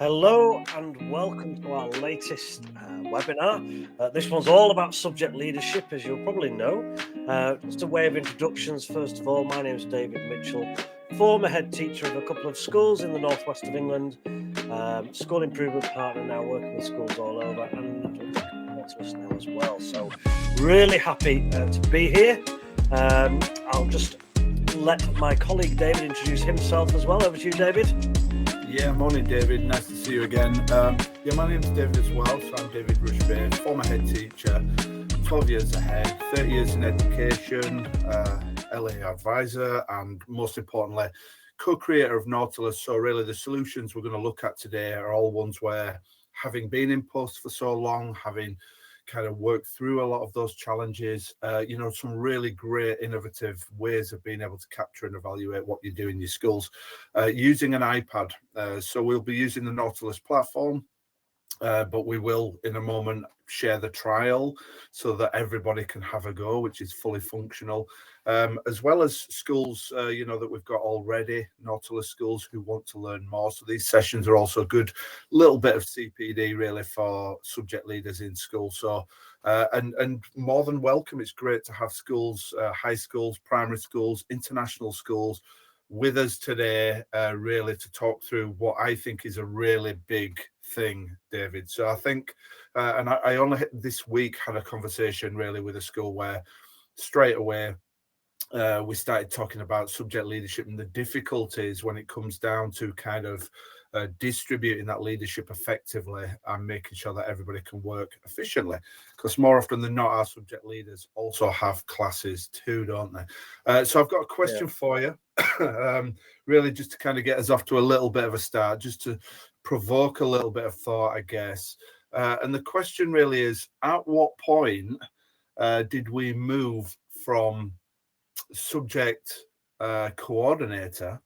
Hello and welcome to our latest webinar. This one's all about subject leadership, as you'll probably know. Just a way of introductions, first of all, my name is David Mitchell, former head teacher of a couple of schools in the northwest of England, school improvement partner now working with schools all over, and nautilus now as well. So really happy to be here. I'll just let my colleague David introduce himself as well. Over to you, David. Yeah, morning, David. Nice to see you again. My name's David as well. So I'm David Rushby, former head teacher, 12 years ahead, 30 years in education, LA advisor, and most importantly, co-creator of Nautilus. So really the solutions we're going to look at today are all ones where, having been in post for so long, having kind of worked through a lot of those challenges, some really great innovative ways of being able to capture and evaluate what you do in your schools using an iPad. So we'll be using the Nautilus platform, but we will in a moment share the trial so that everybody can have a go, which is fully functional, as well as schools that we've got already, Nautilus schools who want to learn more. So these sessions are also a good little bit of CPD really for subject leaders in school. So and more than welcome. It's great to have schools, high schools, primary schools, international schools with us today, really to talk through what I think is a really big thing, David. So I think, and I only this week had a conversation really with a school where straight away we started talking about subject leadership and the difficulties when it comes down to kind of distributing that leadership effectively and making sure that everybody can work efficiently, because more often than not our subject leaders also have classes too, don't they? So I've got a question for you, really just to kind of get us off to a little bit of a start, just to provoke a little bit of thought, I guess. And the question really is, at what point did we move from subject coordinator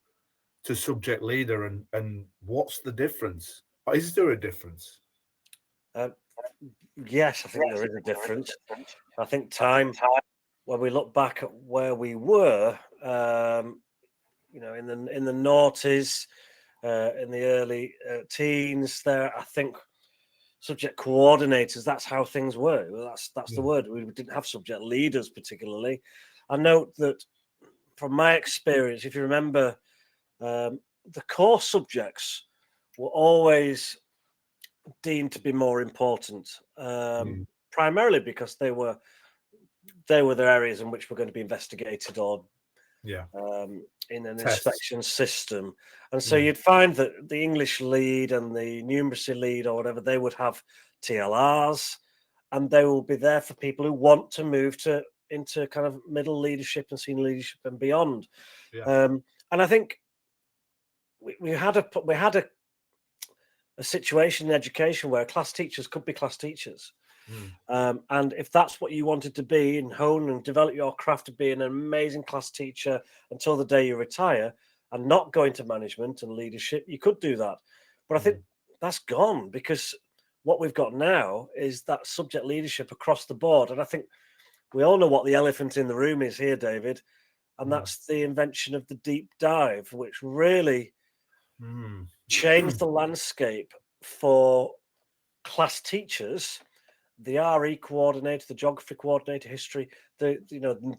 to subject leader, and what's the difference? Is there a difference? Yes, I think there is a difference. I think time, when we look back at where we were, in the noughties, in the early teens, there, I think subject coordinators, that's how things were. That's the word. We didn't have subject leaders particularly. I note that from my experience, if you remember, the core subjects were always deemed to be more important, primarily because they were the areas in which were going to be investigated or in an inspection system. And so you'd find that the English lead and the numeracy lead or whatever, they would have TLRs, and they will be there for people who want to move into kind of middle leadership and senior leadership and beyond. And I think we had a situation in education where class teachers could be class teachers. And if that's what you wanted to be and hone and develop your craft to be an amazing class teacher until the day you retire and not go into management and leadership, you could do that. But I think that's gone, because what we've got now is that subject leadership across the board. And I think we all know what the elephant in the room is here, David, and that's the invention of the deep dive, which really changed the landscape for class teachers, the RE coordinator, the geography coordinator, history, the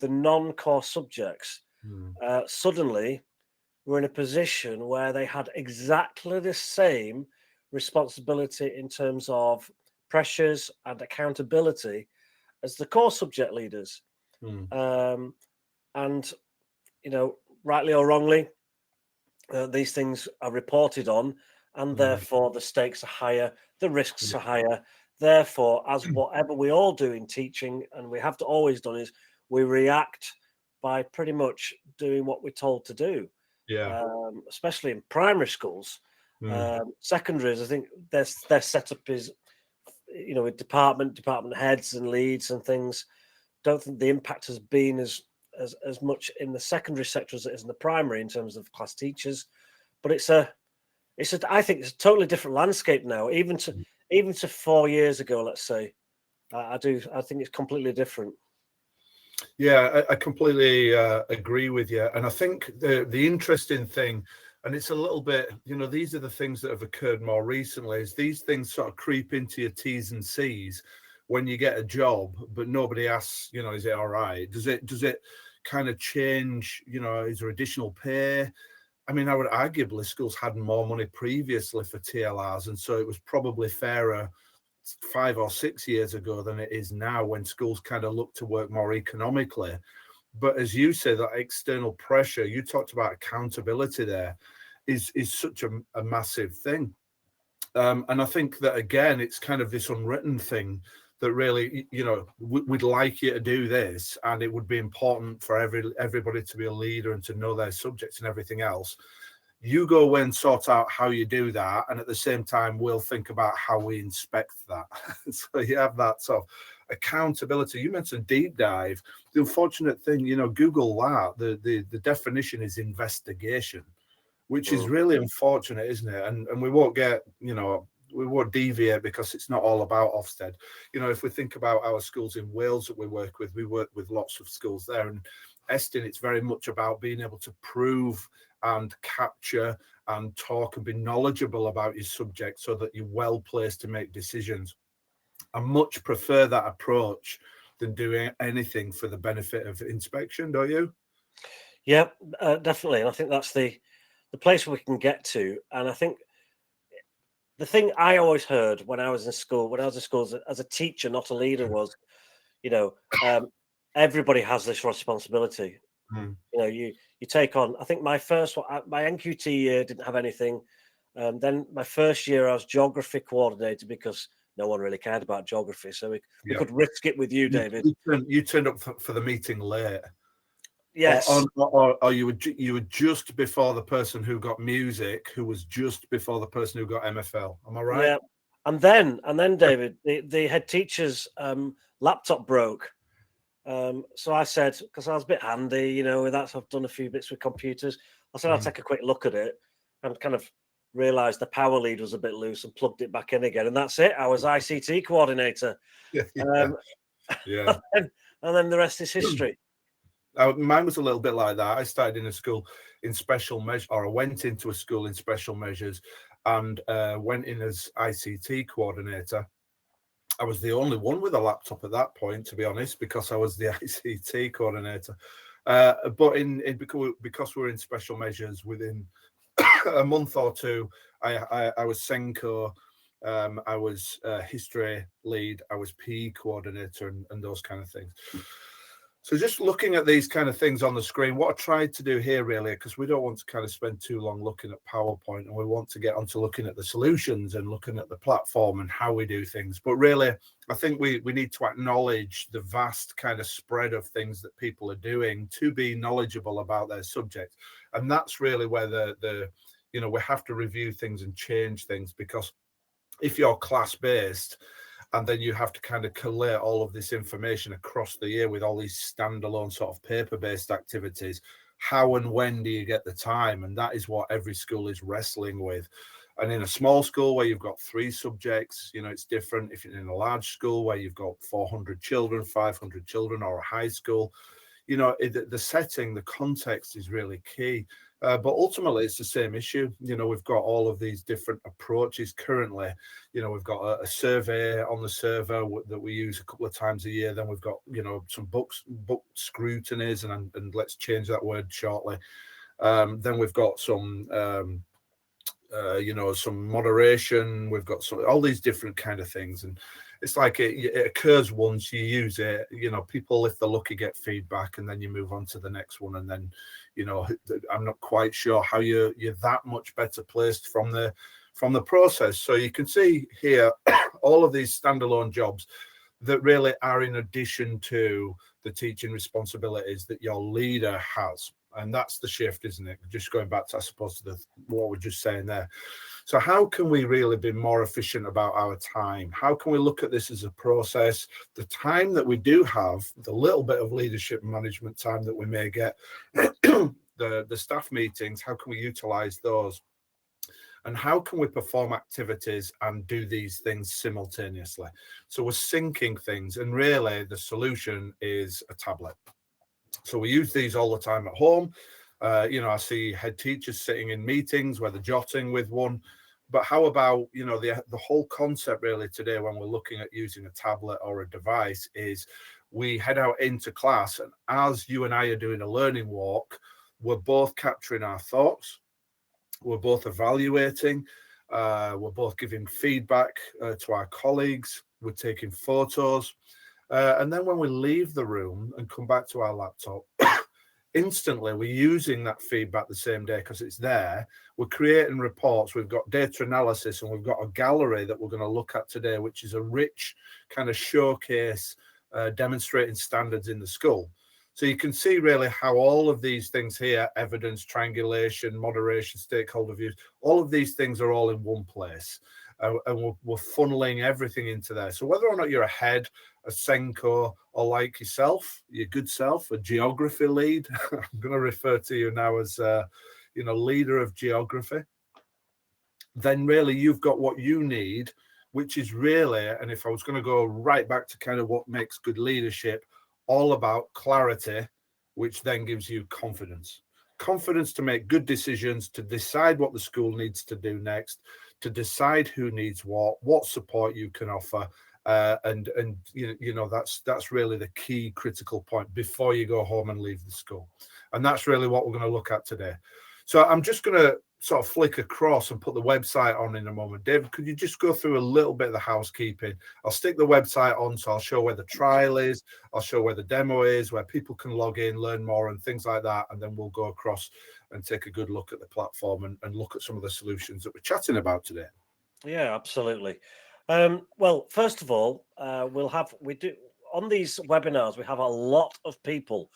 non-core subjects. Suddenly, we're in a position where they had exactly the same responsibility in terms of pressures and accountability as the core subject leaders. And rightly or wrongly, these things are reported on, and therefore the stakes are higher, the risks are higher. Therefore, as whatever we all do in teaching, and we have to always done, is we react by pretty much doing what we're told to do. Especially in primary schools. Secondaries, I think their setup is, with department heads and leads and things. Don't think the impact has been as much in the secondary sector as it is in the primary in terms of class teachers. But I think it's a totally different landscape now, even to 4 years ago, let's say. I think it's completely different. Yeah, I completely agree with you. And I think the interesting thing And it's a little bit, these are the things that have occurred more recently, is these things sort of creep into your T's and C's when you get a job, but nobody asks, is it all right? Does it kind of change, is there additional pay? I mean, I would arguably schools had more money previously for TLRs, and so it was probably fairer 5 or 6 years ago than it is now, when schools kind of look to work more economically. But as you say, that external pressure, you talked about accountability there, is such a massive thing. And I think that, again, it's kind of this unwritten thing that really, we'd like you to do this, and it would be important for everybody to be a leader and to know their subjects and everything else. You go away and sort out how you do that, and at the same time, we'll think about how we inspect that. So you have that sort of accountability. You mentioned deep dive. The unfortunate thing, Google that, the definition is investigation, which is really unfortunate, isn't it? And we won't get, we won't deviate, because it's not all about Ofsted. If we think about our schools in Wales that we work with lots of schools there. And Estin, it's very much about being able to prove and capture and talk and be knowledgeable about your subject so that you're well placed to make decisions. I much prefer that approach than doing anything for the benefit of inspection, don't you? Yeah, definitely. And I think that's the place we can get to. And I think the thing I always heard when I was in school as a teacher, not a leader, was, everybody has this responsibility. You take on, I think my first one, my NQT year didn't have anything. Then my first year I was geography coordinator, because no one really cared about geography. So we could risk it with you, David. You turned up for the meeting late. Yes. Or you were just before the person who got music, who was just before the person who got MFL. Am I right? Yeah. And then David, the head teacher's laptop broke. So I said, because I was a bit handy, with that, so I've done a few bits with computers. I said, I'll take a quick look at it, and kind of realized the power lead was a bit loose, and plugged it back in again. And that's it. I was ICT coordinator. Yeah. And then the rest is history. Mine was a little bit like that. I started in a school in special measure, or I went into a school in special measures, and went in as ICT coordinator. I was the only one with a laptop at that point, to be honest, because I was the ICT coordinator. But because we're in special measures, within a month or two, I was Senko, I was history lead, I was PE coordinator, and those kind of things. So just looking at these kind of things on the screen, what I tried to do here, really, because we don't want to kind of spend too long looking at PowerPoint, and we want to get onto looking at the solutions and looking at the platform and how we do things. But really, I think we need to acknowledge the vast kind of spread of things that people are doing to be knowledgeable about their subject. And that's really where we have to review things and change things, because if you're class-based, and then you have to kind of collate all of this information across the year with all these standalone sort of paper-based activities, how and when do you get the time? And that is what every school is wrestling with. And in a small school where you've got 3 subjects, it's different. If you're in a large school where you've got 400 children, 500 children, or a high school, the setting, the context is really key. But ultimately, it's the same issue. We've got all of these different approaches currently. We've got a survey on the server that we use a couple of times a year. Then we've got, some book scrutinies, and let's change that word shortly. Then we've got some, some moderation. We've got all these different kind of things. And it's like it occurs once, you use it, people, if they're lucky, get feedback, and then you move on to the next one. And then, I'm not quite sure how you're that much better placed from the process. So you can see here all of these standalone jobs that really are in addition to the teaching responsibilities that your leader has. And that's the shift, isn't it? Just going back to, I suppose, to what we're just saying there. So how can we really be more efficient about our time? How can we look at this as a process? The time that we do have, the little bit of leadership and management time that we may get, the staff meetings, how can we utilize those? And how can we perform activities and do these things simultaneously? So we're syncing things, and really the solution is a tablet. So we use these all the time at home. I see head teachers sitting in meetings where they're jotting with one. But how about, the whole concept really today when we're looking at using a tablet or a device is we head out into class, and as you and I are doing a learning walk, we're both capturing our thoughts, we're both evaluating, we're both giving feedback to our colleagues, we're taking photos. And then when we leave the room and come back to our laptop, instantly we're using that feedback the same day because it's there. We're creating reports, we've got data analysis, and we've got a gallery that we're going to look at today, which is a rich kind of showcase demonstrating standards in the school. So you can see really how all of these things here, evidence, triangulation, moderation, stakeholder views, all of these things are all in one place. And we're funneling everything into there. So whether or not you're a head, a Senko, or like yourself, your good self, a geography lead, I'm going to refer to you now as, leader of geography, then really you've got what you need, which is really, and if I was going to go right back to kind of what makes good leadership, all about clarity, which then gives you confidence to make good decisions, to decide what the school needs to do next, to decide who needs what support you can offer. And that's really the key critical point before you go home and leave the school. And that's really what we're going to look at today. So I'm just going to sort of flick across and put the website on in a moment. David, could you just go through a little bit of the housekeeping? I'll stick the website on, so I'll show where the trial is, I'll show where the demo is, where people can log in, learn more and things like that. And then we'll go across and take a good look at the platform and look at some of the solutions that we're chatting about today. Yeah, absolutely. Well, first of all, we do on these webinars, we have a lot of people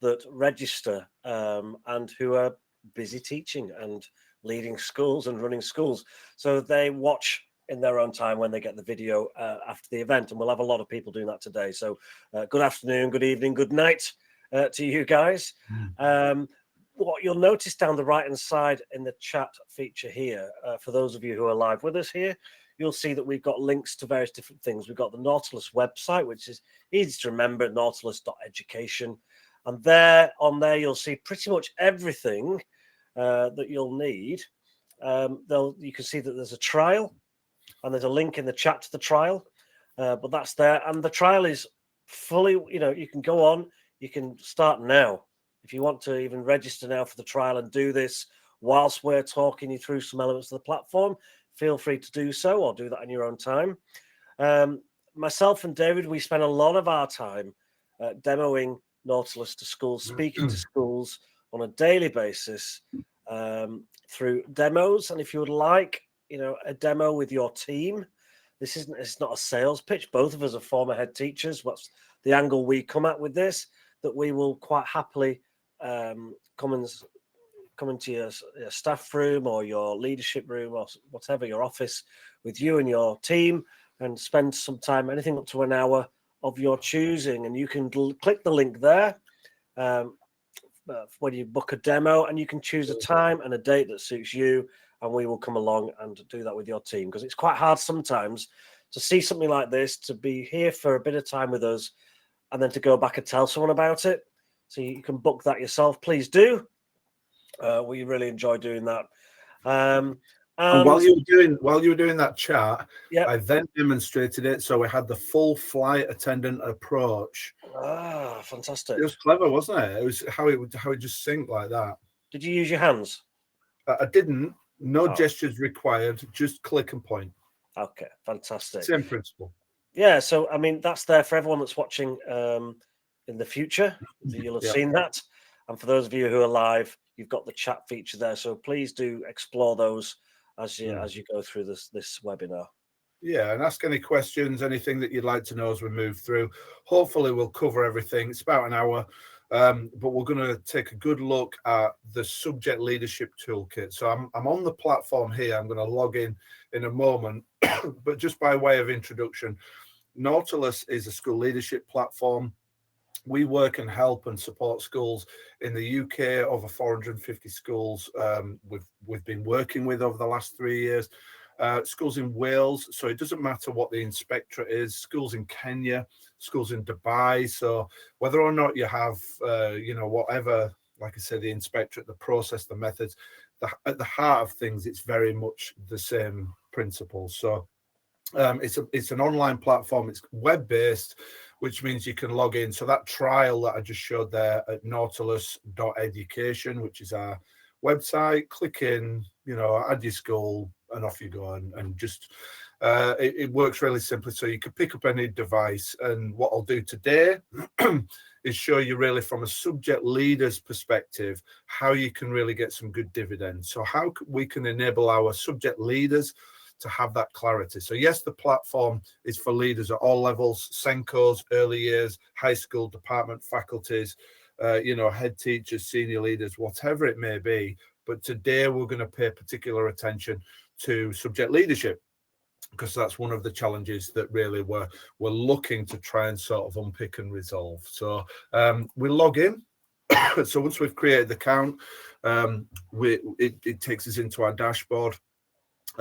that register and who are busy teaching and leading schools and running schools. So they watch in their own time when they get the video after the event. And we'll have a lot of people doing that today. So good afternoon, good evening, good night to you guys. What you'll notice down the right-hand side in the chat feature here, for those of you who are live with us here, you'll see that we've got links to various different things. We've got the Nautilus website, which is easy to remember, nautilus.education. And on there, you'll see pretty much everything that you'll need. You can see that there's a trial, and there's a link in the chat to the trial, but that's there. And the trial is fully, you can go on, you can start now. If you want to even register now for the trial and do this whilst we're talking you through some elements of the platform, feel free to do so, or do that in your own time. Myself and David, we spend a lot of our time demoing Nautilus to schools, speaking to schools on a daily basis through demos. And if you would like, a demo with your team, it's not a sales pitch. Both of us are former head teachers. What's the angle we come at with this? That we will quite happily come into your staff room or your leadership room or whatever, your office, with you and your team, and spend some time, anything up to an hour of your choosing. And you can click the link there when you book a demo, and you can choose a time and a date that suits you, and we will come along and do that with your team, because it's quite hard sometimes to see something like this, to be here for a bit of time with us, and then to go back and tell someone about it. So you can book that yourself. Please do. We really enjoy doing that. And while you were doing that chat, yep. I then demonstrated it. So we had the full flight attendant approach. Ah, fantastic! It was clever, wasn't it? It was how it just synced like that. Did you use your hands? I didn't. No gestures required. Just click and point. Okay, fantastic. Same principle. Yeah. So I mean, that's there for everyone that's watching in the future. You'll have seen that. And for those of you who are live, you've got the chat feature there. So please do explore those as you go through this webinar. Yeah, and ask any questions, anything that you'd like to know as we move through. Hopefully we'll cover everything. It's about an hour, but we're going to take a good look at the subject leadership toolkit. So I'm on the platform here. I'm going to log in a moment, but just by way of introduction, Nautilus is a school leadership platform. We work and help and support schools in the UK, over 450 schools we've been working with over the last 3 years. Schools in Wales, so it doesn't matter what the inspectorate is. Schools in Kenya, schools in Dubai. So whether or not you have, whatever like I said, the inspectorate, the process, the methods. At the heart of things, it's very much the same principles. So it's an online platform. It's web-based, which means you can log in. So that trial that I just showed there at nautilus.education, which is our website, click in, add your school, and off you go. And just it works really simply. So you can pick up any device. And what I'll do today is show you really from a subject leader's perspective how you can really get some good dividends. So how we can enable our subject leaders to have that clarity. So yes, the platform is for leaders at all levels, Senkos, early years, high school, department, faculties, head teachers, senior leaders, whatever it may be. But today we're going to pay particular attention to subject leadership, because that's one of the challenges that really we're looking to try and sort of unpick and resolve. So we log in. So once we've created the account, it takes us into our dashboard.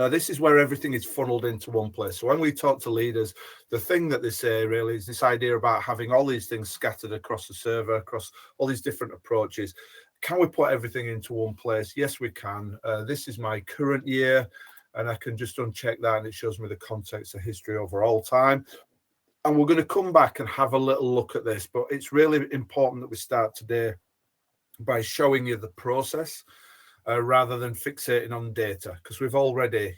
This is where everything is funneled into one place. So when we talk to leaders, the thing that they say really is this idea about having all these things scattered across the server, across all these different approaches. Can we put everything into one place? Yes, we can. This is my current year, and I can just uncheck that, and it shows me the context of history over all time. And we're going to come back and have a little look at this, but it's really important that we start today by showing you the process. Rather than fixating on data, because we've already,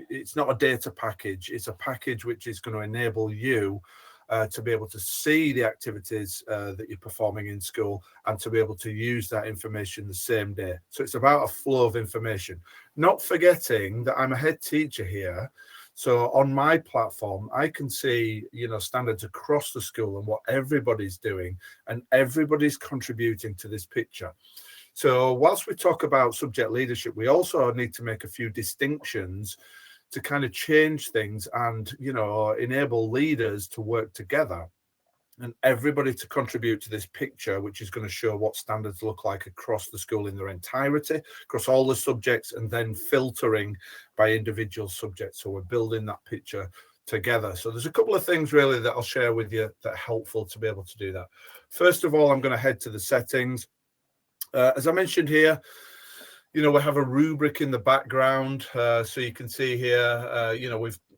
it's not a data package, it's a package which is going to enable you to be able to see the activities that you're performing in school and to be able to use that information the same day. So it's about a flow of information, not forgetting that I'm a head teacher here. So on my platform, I can see, standards across the school and what everybody's doing, and everybody's contributing to this picture. So whilst we talk about subject leadership, we also need to make a few distinctions to kind of change things and, enable leaders to work together and everybody to contribute to this picture, which is going to show what standards look like across the school in their entirety, across all the subjects, and then filtering by individual subjects. So we're building that picture together. So there's a couple of things really that I'll share with you that are helpful to be able to do that. First of all, I'm going to head to the settings. As I mentioned here, we have a rubric in the background. So you can see here,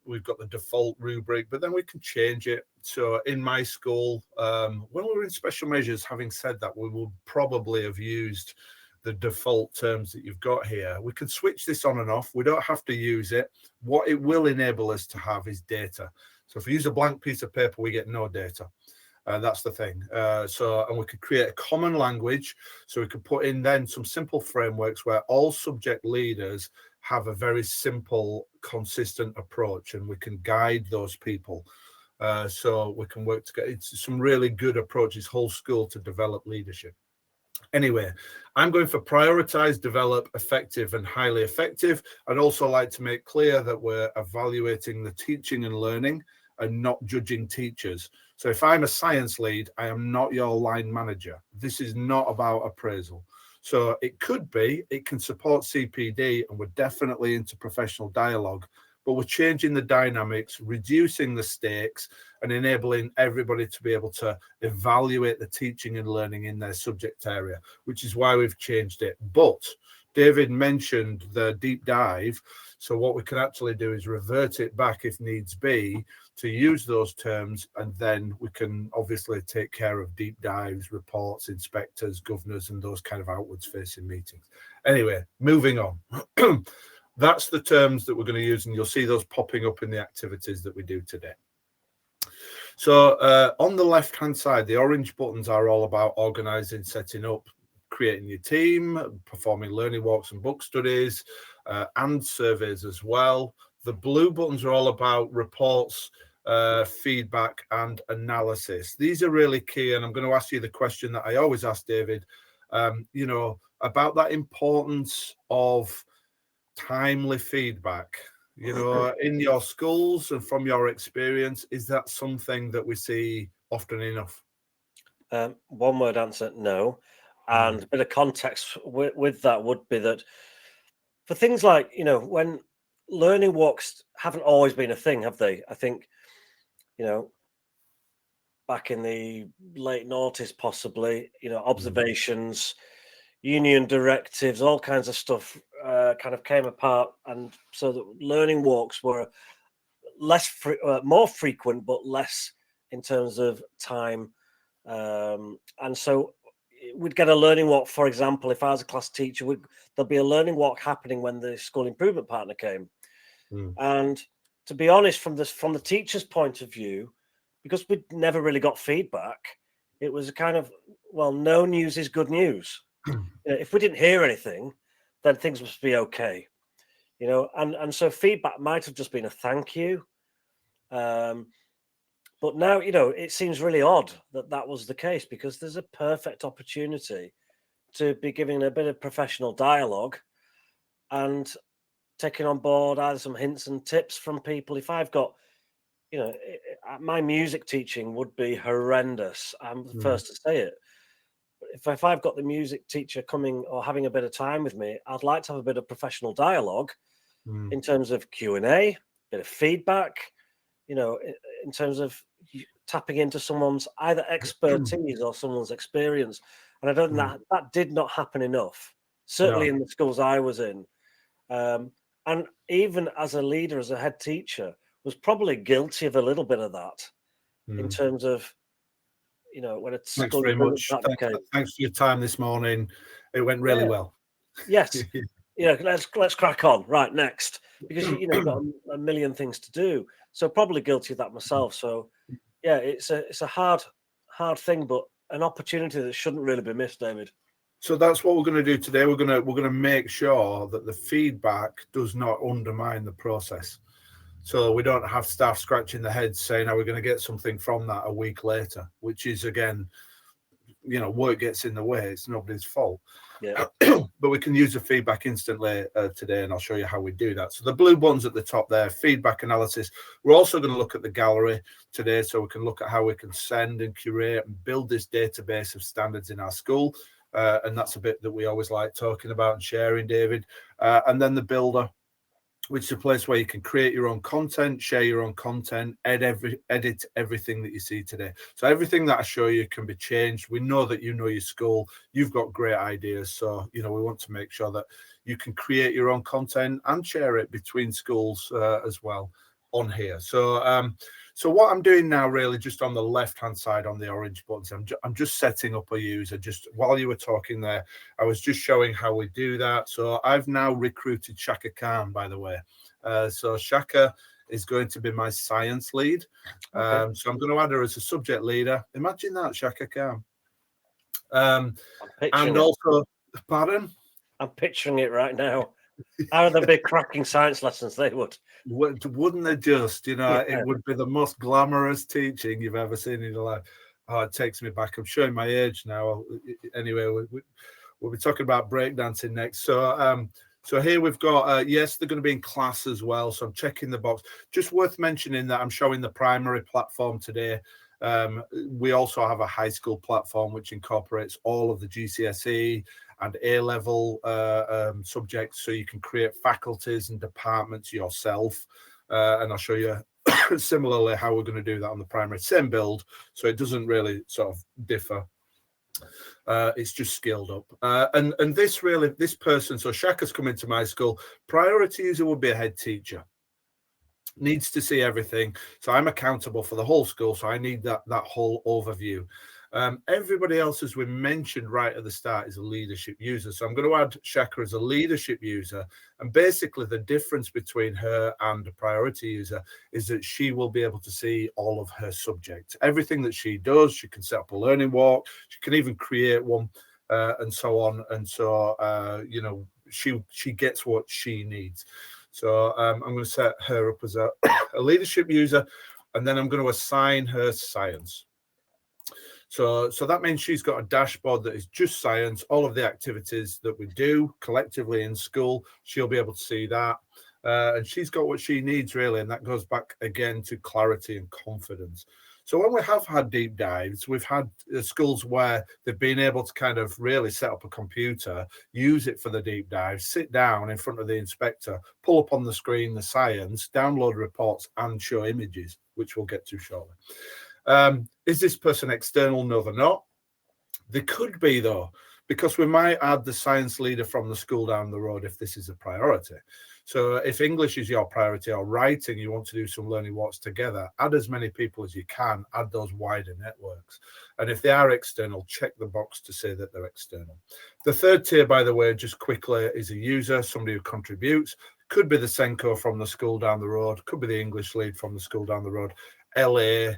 we've got the default rubric, but then we can change it. So in my school, when we were in special measures, having said that, we will probably have used the default terms that you've got here. We can switch this on and off. We don't have to use it. What it will enable us to have is data. So if we use a blank piece of paper, we get no data. That's the thing. And we could create a common language. So we could put in then some simple frameworks where all subject leaders have a very simple, consistent approach, and we can guide those people. So we can work together. It's some really good approaches, whole school to develop leadership. Anyway, I'm going for prioritize, develop, effective, and highly effective. I'd also like to make clear that we're evaluating the teaching and learning and not judging teachers. So if I'm a science lead, I am not your line manager. This is not about appraisal. So it could be, it can support CPD, and we're definitely into professional dialogue, but we're changing the dynamics, reducing the stakes, and enabling everybody to be able to evaluate the teaching and learning in their subject area, which is why we've changed it. But David mentioned the deep dive. So what we can actually do is revert it back if needs be to use those terms, and then we can obviously take care of deep dives, reports, inspectors, governors, and those kind of outwards facing meetings. Anyway, moving on. That's the terms that we're going to use, and you'll see those popping up in the activities that we do today. So on the left-hand side, the orange buttons are all about organizing, setting up, creating your team, performing learning walks and book studies, and surveys as well. The blue buttons are all about reports, feedback, and analysis. These are really key, and I'm going to ask you the question that I always ask David, about that importance of timely feedback. In your schools and from your experience, is that something that we see often enough? One word answer, no. And a bit of context with that would be that for things like, when learning walks haven't always been a thing, have they? I think, back in the late noughties, possibly, observations, union directives, all kinds of stuff kind of came apart. And so the learning walks were more frequent, but less in terms of time. And so we'd get a learning walk, for example, if I was a class teacher, there'll be a learning walk happening when the school improvement partner came. And to be honest, from the teacher's point of view, because we'd never really got feedback, it was a kind of, well, no news is good news. If we didn't hear anything, then things must be okay. And so feedback might have just been a thank you. But now, it seems really odd that was the case, because there's a perfect opportunity to be giving a bit of professional dialogue and taking on board either some hints and tips from people. If I've got, my music teaching would be horrendous. I'm the first to say it. If I've got the music teacher coming or having a bit of time with me, I'd like to have a bit of professional dialogue in terms of Q&A, bit of feedback, in terms of tapping into someone's either expertise or someone's experience. And I don't think that did not happen enough, certainly in the schools I was in. And even as a leader, as a head teacher, was probably guilty of a little bit of that in terms of, when it's Thanks very much. Thanks for your time this morning. It went really well. Yes. Let's crack on. Right, next, because you've got a million things to do. So probably guilty of that myself. So yeah, it's a hard thing, but an opportunity that shouldn't really be missed, David. So that's what we're going to do today. We're going to make sure that the feedback does not undermine the process. So we don't have staff scratching their heads saying, are we going to get something from that a week later, which is, again, work gets in the way. It's nobody's fault. Yeah. But we can use the feedback instantly today, and I'll show you how we do that. So the blue buttons at the top there, feedback analysis. We're also going to look at the gallery today, so we can look at how we can send and curate and build this database of standards in our school. And that's a bit that we always like talking about and sharing, David. And then the builder, which is a place where you can create your own content, share your own content, edit everything that you see today. So everything that I show you can be changed. We know that you know your school, you've got great ideas. So, we want to make sure that you can create your own content and share it between schools as well on here. So what I'm doing now, really, just on the left-hand side on the orange buttons, I'm just setting up a user. Just while you were talking there, I was just showing how we do that. So I've now recruited Shaka Khan, by the way. So Shaka is going to be my science lead. Okay. So I'm going to add her as a subject leader. Imagine that, Shaka Khan. And also, pardon? I'm picturing it right now. How are the big cracking science lessons they would? Wouldn't they just, It would be the most glamorous teaching you've ever seen in your life. Oh, it takes me back. I'm showing my age now. Anyway, we'll be talking about breakdancing next. So here we've got, yes, they're going to be in class as well. So I'm checking the box. Just worth mentioning that I'm showing the primary platform today. We also have a high school platform which incorporates all of the GCSE and A-level subjects, so you can create faculties and departments yourself. And I'll show you similarly how we're going to do that on the primary. Same build, so it doesn't really sort of differ. It's just scaled up. And this person, so Shaka's coming to my school. Priority user would be a head teacher. Needs to see everything. So I'm accountable for the whole school, so I need that whole overview. Everybody else, as we mentioned right at the start, is a leadership user. So I'm going to add Shaka as a leadership user. And basically the difference between her and a priority user is that she will be able to see all of her subjects. Everything that she does, she can set up a learning walk. She can even create one and so on. And so, she gets what she needs. So I'm going to set her up as a leadership user, and then I'm going to assign her science. So that means she's got a dashboard that is just science, all of the activities that we do collectively in school. She'll be able to see that. And she's got what she needs, really. And that goes back again to clarity and confidence. So when we have had deep dives, we've had schools where they've been able to kind of really set up a computer, use it for the deep dive, sit down in front of the inspector, pull up on the screen the science, download reports and show images, which we'll get to shortly. Is this person external? No, they're not. They could be, though, because we might add the science leader from the school down the road if this is a priority. So if English is your priority, or writing, you want to do some learning walks together, add as many people as you can, add those wider networks. And if they are external, check the box to say that they're external. The third tier, by the way, just quickly, is a user, somebody who contributes. Could be the Senko from the school down the road, could be the English lead from the school down the road, LA,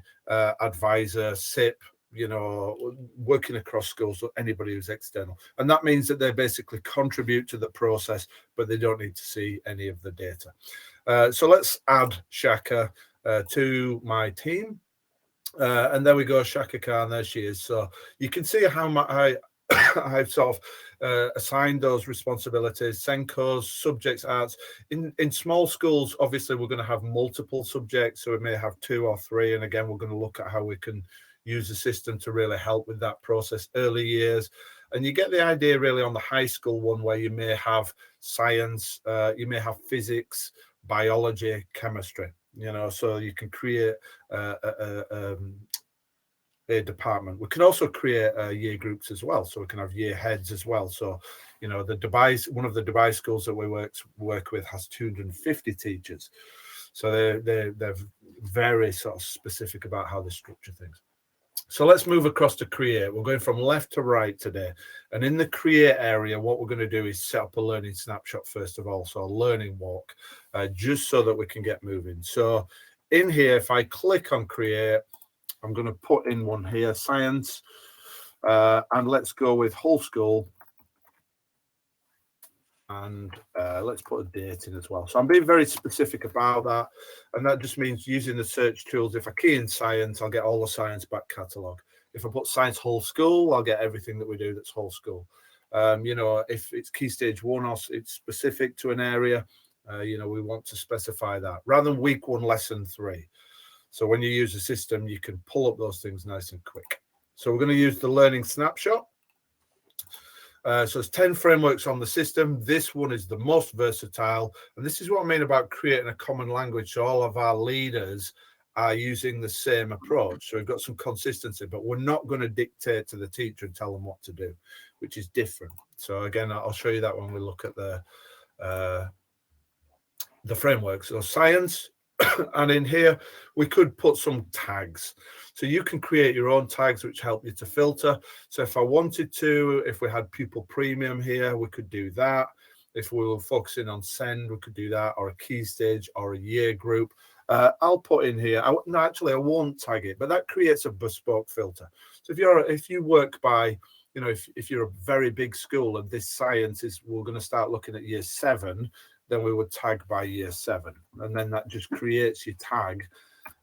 advisor, SIP, you know, working across schools, or anybody who's external. And that means that they basically contribute to the process, but they don't need to see any of the data. So let's add Shaka to my team. And there we go, Shaka Khan, there she is. So you can see how I've sort of assigned those responsibilities, Senkos, subjects, arts. In small schools, obviously, we're going to have multiple subjects, so we may have 2 or 3. And again, we're going to look at how we can use the system to really help with that process early years. And you get the idea really on the high school one, where you may have science, you may have physics, biology, chemistry, you know, so you can create a department. We can also create year groups as well, so we can have year heads as well. So, you know, one of the Dubai schools that we work with has 250 teachers, so they're very sort of specific about how they structure things. So let's move across to create. We're going from left to right today, and in the create area, what we're going to do is set up a learning snapshot first of all, so a learning walk, just so that we can get moving. So in here, if I click on create, I'm going to put in one here, science, and let's go with whole school, and let's put a date in as well. So I'm being very specific about that, and that just means using the search tools. If I key in science, I'll get all the science back catalogue. If I put science whole school, I'll get everything that we do that's whole school. You know, if it's key stage 1 or it's specific to an area, you know, we want to specify that rather than week 1 lesson 3. So when you use the system, you can pull up those things nice and quick. So we're going to use the learning snapshot. So there's 10 frameworks on the system. This one is the most versatile. And this is what I mean about creating a common language. So all of our leaders are using the same approach. So we've got some consistency, but we're not going to dictate to the teacher and tell them what to do, which is different. So again, I'll show you that when we look at the framework. So science. And in here, we could put some tags. So you can create your own tags, which help you to filter. So if I wanted to, if we had pupil premium here, we could do that. If we were focusing on send, we could do that, or a key stage or a year group. I'll put in here, no, actually, I won't tag it, but that creates a bespoke filter. So if you work by, you know, if you're a very big school and this science is, we're going to start looking at year 7, then we would tag by year 7, and then that just creates your tag,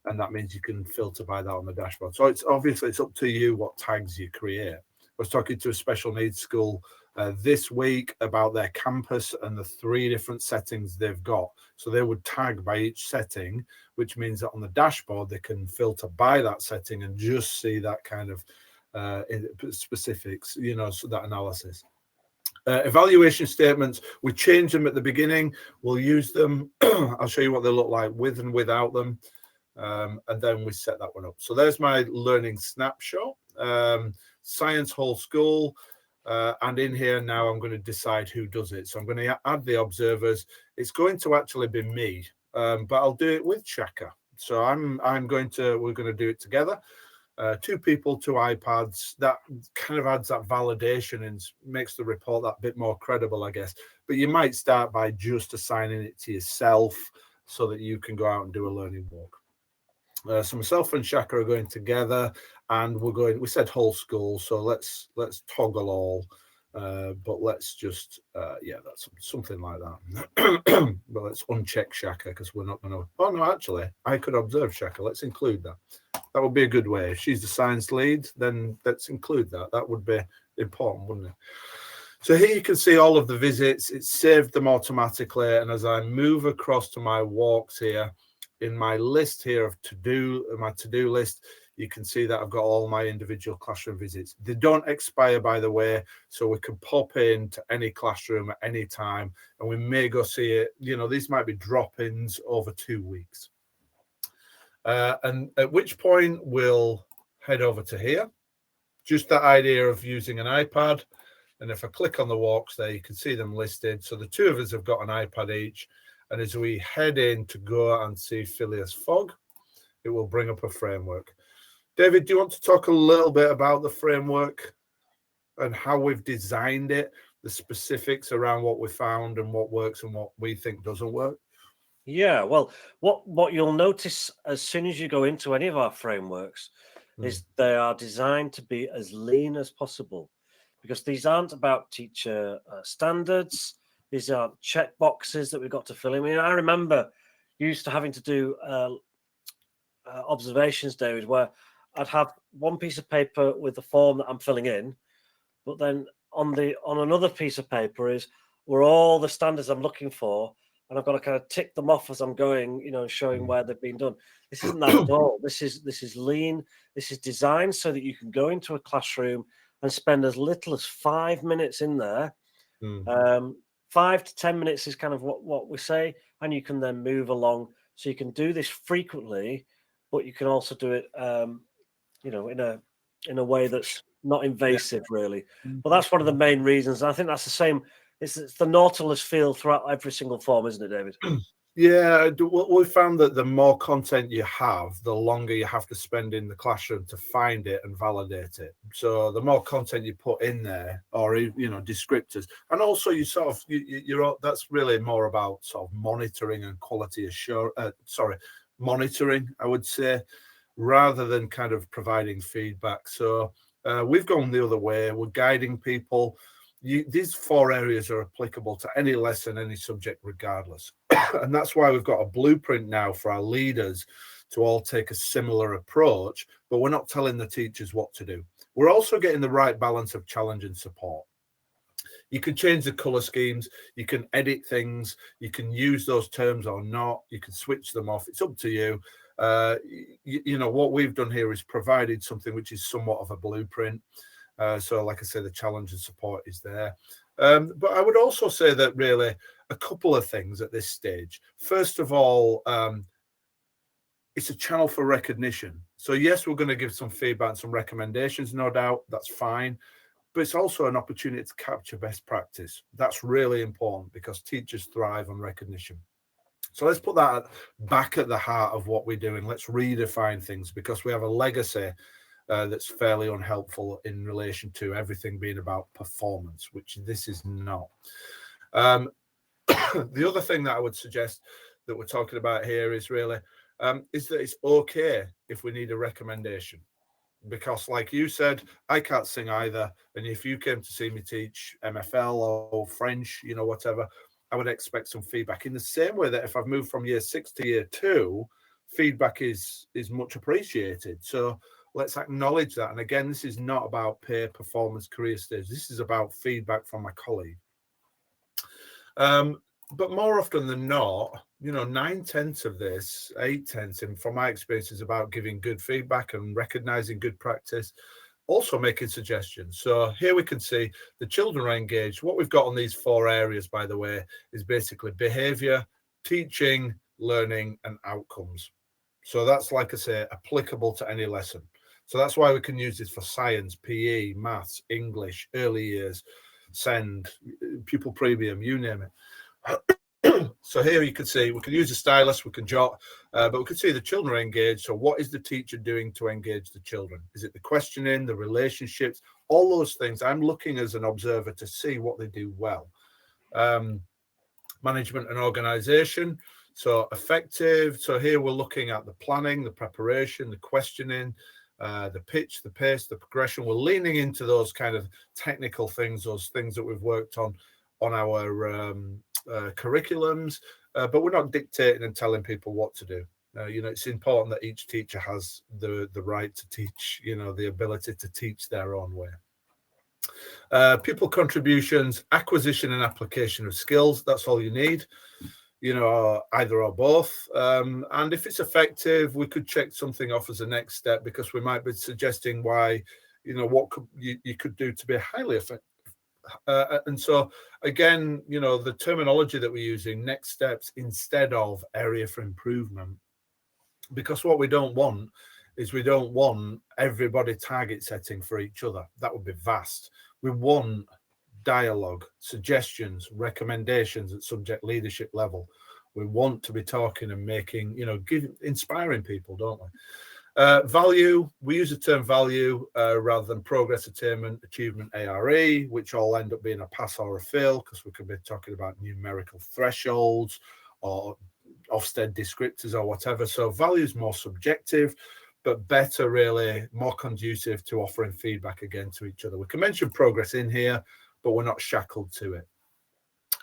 and that means you can filter by that on the dashboard. So it's obviously it's up to you what tags you create. I was talking to a special needs school this week about their campus and the 3 different settings they've got. So they would tag by each setting, which means that on the dashboard they can filter by that setting and just see that kind of specifics, you know, so that analysis. Evaluation statements, we change them at the beginning. We'll use them. I'll show you what they look like with and without them. And then we set that one up. So there's my learning snapshot, science whole school. And in here now, I'm going to decide who does it. So I'm going to add the observers. It's going to actually be me, but I'll do it with Shaka. So we're going to do it together. 2 people, 2 iPads. That kind of adds that validation and makes the report that bit more credible, I guess. But you might start by just assigning it to yourself so that you can go out and do a learning walk. So myself and Shaka are going together, and we said whole school, so let's toggle all, but let's just yeah, that's something like that. But let's uncheck Shaka because we're not going to. Oh no, actually, I could observe Shaka. Let's include that. That would be a good way. If she's the science lead, then let's include that. That would be important, wouldn't it? So here you can see all of the visits. It's saved them automatically, and as I move across to my walks here, in my list here of my to-do list, you can see that I've got all my individual classroom visits. They don't expire, by the way, so we can pop into any classroom at any time, and we may go see it. You know, these might be drop-ins over 2 weeks. And at which point we'll head over to here. Just that idea of using an iPad. And if I click on the walks there, you can see them listed. So the two of us have got an iPad each. And as we head in to go and see Phileas Fogg, it will bring up a framework. David, do you want to talk a little bit about the framework and how we've designed it, the specifics around what we found and what works and what we think doesn't work? Yeah, well, what you'll notice as soon as you go into any of our frameworks is they are designed to be as lean as possible, because these aren't about teacher standards. These aren't check boxes that we've got to fill in. I mean, I remember used to having to do observations, David, where I'd have one piece of paper with the form that I'm filling in, but then on another piece of paper were all the standards I'm looking for, and I've got to kind of tick them off as I'm going, showing where they've been done. This isn't that at all. This is lean. This is designed so that you can go into a classroom and spend as little as 5 minutes in there. 5 to 10 minutes is kind of what we say, and you can then move along. So you can do this frequently, but you can also do it, in a way that's not invasive, really. But that's one of the main reasons. And I think that's the same. It's the Nautilus feel throughout every single form, isn't it, David? Yeah, we found that the more content you have, the longer you have to spend in the classroom to find it and validate it. So the more content you put in there, or descriptors, and also you sort of that's really more about sort of monitoring and quality monitoring, I would say, rather than kind of providing feedback. So we've gone the other way. We're guiding people. These 4 areas are applicable to any lesson, any subject, regardless. And that's why we've got a blueprint now for our leaders to all take a similar approach, but we're not telling the teachers what to do. We're also getting the right balance of challenge and support. You can change the color schemes, you can edit things, you can use those terms or not, you can switch them off. It's up to you. What we've done here is provided something which is somewhat of a blueprint. So like I say, the challenge and support is there. But I would also say that really a couple of things at this stage. First of all, it's a channel for recognition. So yes, we're going to give some feedback and some recommendations, no doubt. That's fine. But it's also an opportunity to capture best practice. That's really important because teachers thrive on recognition. So let's put that back at the heart of what we're doing. Let's redefine things, because we have a legacy that's fairly unhelpful in relation to everything being about performance, which this is not. The other thing that I would suggest that we're talking about here is really is that it's okay if we need a recommendation, because like you said, I can't sing either, and if you came to see me teach MFL or French, whatever, I would expect some feedback in the same way that if I've moved from year 6 to year 2, feedback is much appreciated. So let's acknowledge that. And again, this is not about peer performance, career stage. This is about feedback from my colleague. But more often than not, 9/10 of this, 8/10, and from my experience, is about giving good feedback and recognizing good practice, also making suggestions. So here we can see the children are engaged. What we've got on these 4 areas, by the way, is basically behavior, teaching, learning, and outcomes. So that's, like I say, applicable to any lesson. So that's why we can use this for science, PE, maths, English, early years, SEND, pupil premium, you name it. So here you can see we can use a stylus, we can jot, but we can see the children are engaged. So what is the teacher doing to engage the children? Is it the questioning, the relationships, all those things? I'm looking as an observer to see what they do well. Management and organization. So effective. So here we're looking at the planning, the preparation, the questioning, the pitch, the pace, the progression. We're leaning into those kind of technical things, those things that we've worked on our curriculums, but we're not dictating and telling people what to do. It's important that each teacher has the right to teach, the ability to teach their own way. Pupil contributions, acquisition and application of skills. That's all you need, either or both. And if it's effective, we could check something off as a next step, because we might be suggesting why, what you could do to be highly effective. And so again, the terminology that we're using, next steps instead of area for improvement, because what we don't want is we don't want everybody target setting for each other. That would be vast. We want dialogue, suggestions, recommendations at subject leadership level. We want to be talking and making, inspiring people, don't we? Value, we use the term value rather than progress, attainment, achievement, ARE, which all end up being a pass or a fail, because we could be talking about numerical thresholds or Ofsted descriptors or whatever. So value is more subjective, but better, really, more conducive to offering feedback again to each other. We can mention progress in here, but we're not shackled to it.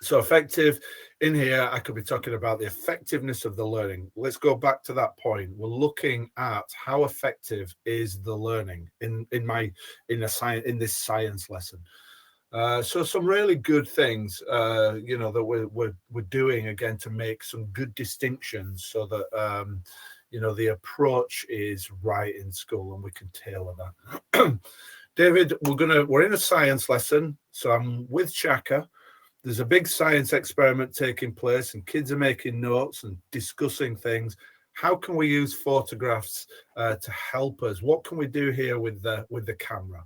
So effective, in here, I could be talking about the effectiveness of the learning. Let's go back to that point. We're looking at how effective is the learning in this science lesson. So some really good things, that we're doing, again, to make some good distinctions so that, the approach is right in school and we can tailor that. David, we're in a science lesson. So I'm with Shaka. There's a big science experiment taking place and kids are making notes and discussing things. How can we use photographs to help us? What can we do here with the camera?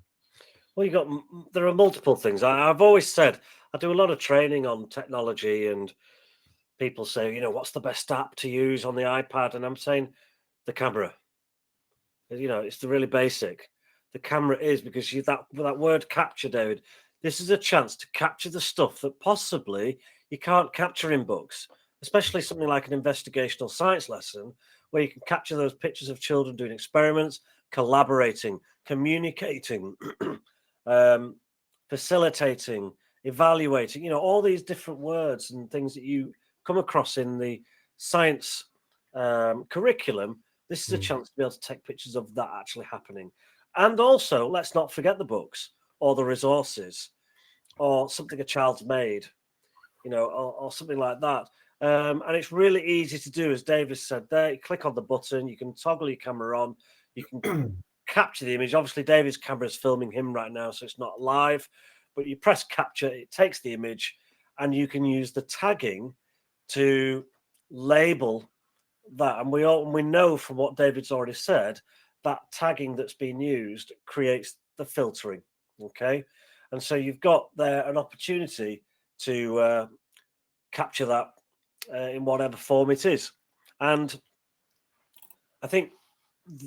Well, there are multiple things. I've always said, I do a lot of training on technology, and people say, what's the best app to use on the iPad? And I'm saying the camera. It's the really basic. The camera is, because that word capture, David, this is a chance to capture the stuff that possibly you can't capture in books, especially something like an investigational science lesson, where you can capture those pictures of children doing experiments, collaborating, communicating, facilitating, evaluating, all these different words and things that you come across in the science curriculum. This is a chance to be able to take pictures of that actually happening. And also, let's not forget the books or the resources or something a child's made, or something like that. And it's really easy to do, as David said there. You click on the button, you can toggle your camera on, you can capture the image. Obviously, David's camera is filming him right now, so it's not live, but you press capture, it takes the image, and you can use the tagging to label that. And we know from what David's already said, that tagging that's been used creates the filtering. Okay. And so you've got there an opportunity to capture that in whatever form it is. And I think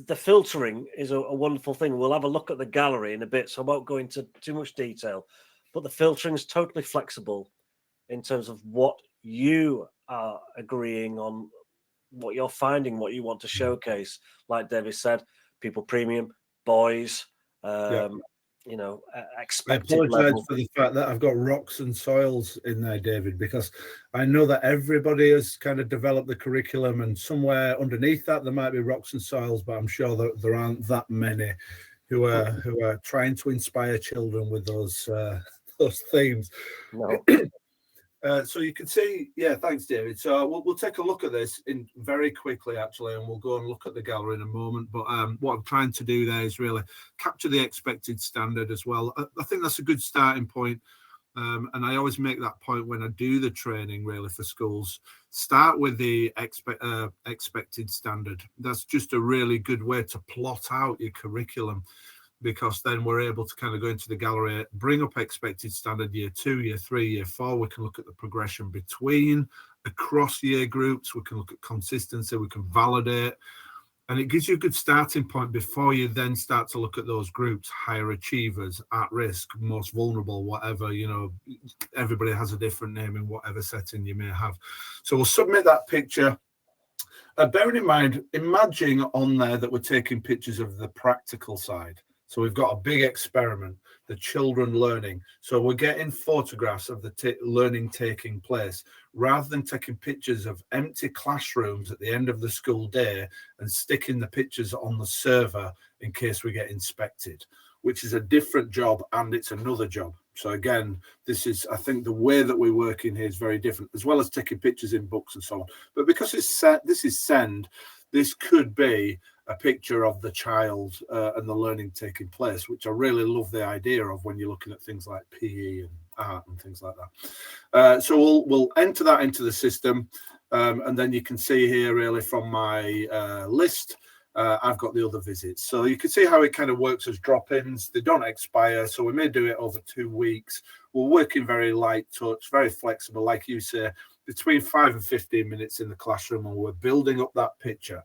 the filtering is a wonderful thing. We'll have a look at the gallery in a bit, so I won't go into too much detail. But the filtering is totally flexible in terms of what you are agreeing on, what you're finding, what you want to showcase. Like David said, people premium, boys, expected I apologize level. for the fact that I've got rocks and soils in there, David, because I know that everybody has kind of developed the curriculum, and somewhere underneath that there might be rocks and soils, but I'm sure that there aren't that many who are trying to inspire children with those themes. No. So you can see, thanks, David. So we'll take a look at this in very quickly, actually, and we'll go and look at the gallery in a moment. But what I'm trying to do there is really capture the expected standard as well. I think that's a good starting point. And I always make that point when I do the training, really, for schools. Start with the expected standard. That's just a really good way to plot out your curriculum, because then we're able to kind of go into the gallery, bring up expected standard year 2, year 3, year 4. We can look at the progression between, across year groups. We can look at consistency. We can validate. And it gives you a good starting point before you then start to look at those groups: higher achievers, at risk, most vulnerable, whatever. Everybody has a different name in whatever setting you may have. So we'll submit that picture. Bearing in mind, imagine on there that we're taking pictures of the practical side. So we've got a big experiment, the children learning. So we're getting photographs of the learning taking place, rather than taking pictures of empty classrooms at the end of the school day and sticking the pictures on the server in case we get inspected, which is a different job, and it's another job. So again, I think the way that we work in here is very different, as well as taking pictures in books and so on. But because this is send, this could be a picture of the child and the learning taking place, which I really love the idea of when you're looking at things like PE and art and things like that. So we'll enter that into the system, and then you can see here really from my list, I've got the other visits. So you can see how it kind of works as drop-ins. They don't expire, so we may do it over 2 weeks. We're working very light touch, very flexible, like you say, between 5 and 15 minutes in the classroom, and we're building up that picture.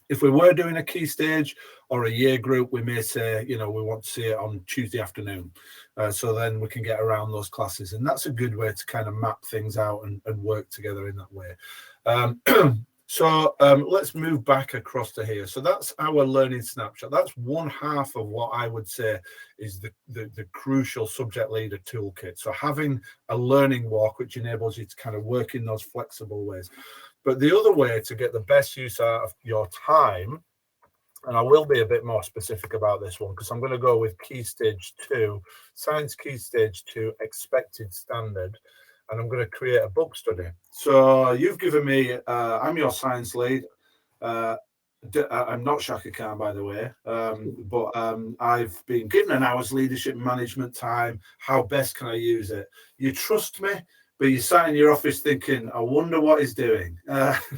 If we were doing a key stage or a year group, we may say, we want to see it on Tuesday afternoon. So then we can get around those classes. And that's a good way to kind of map things out and work together in that way. So let's move back across to here. So that's our learning snapshot. That's one half of what I would say is the crucial subject leader toolkit. So having a learning walk, which enables you to kind of work in those flexible ways. But the other way to get the best use out of your time, and I will be a bit more specific about this one because I'm going to go with Key Stage 2, Science Key Stage 2, Expected Standard, and I'm going to create a book study. So you've given me, I'm your science lead. I'm not Shaka Khan, by the way, but I've been given an hour's leadership management time. How best can I use it? You trust me, but you sat in your office thinking, I wonder what he's doing.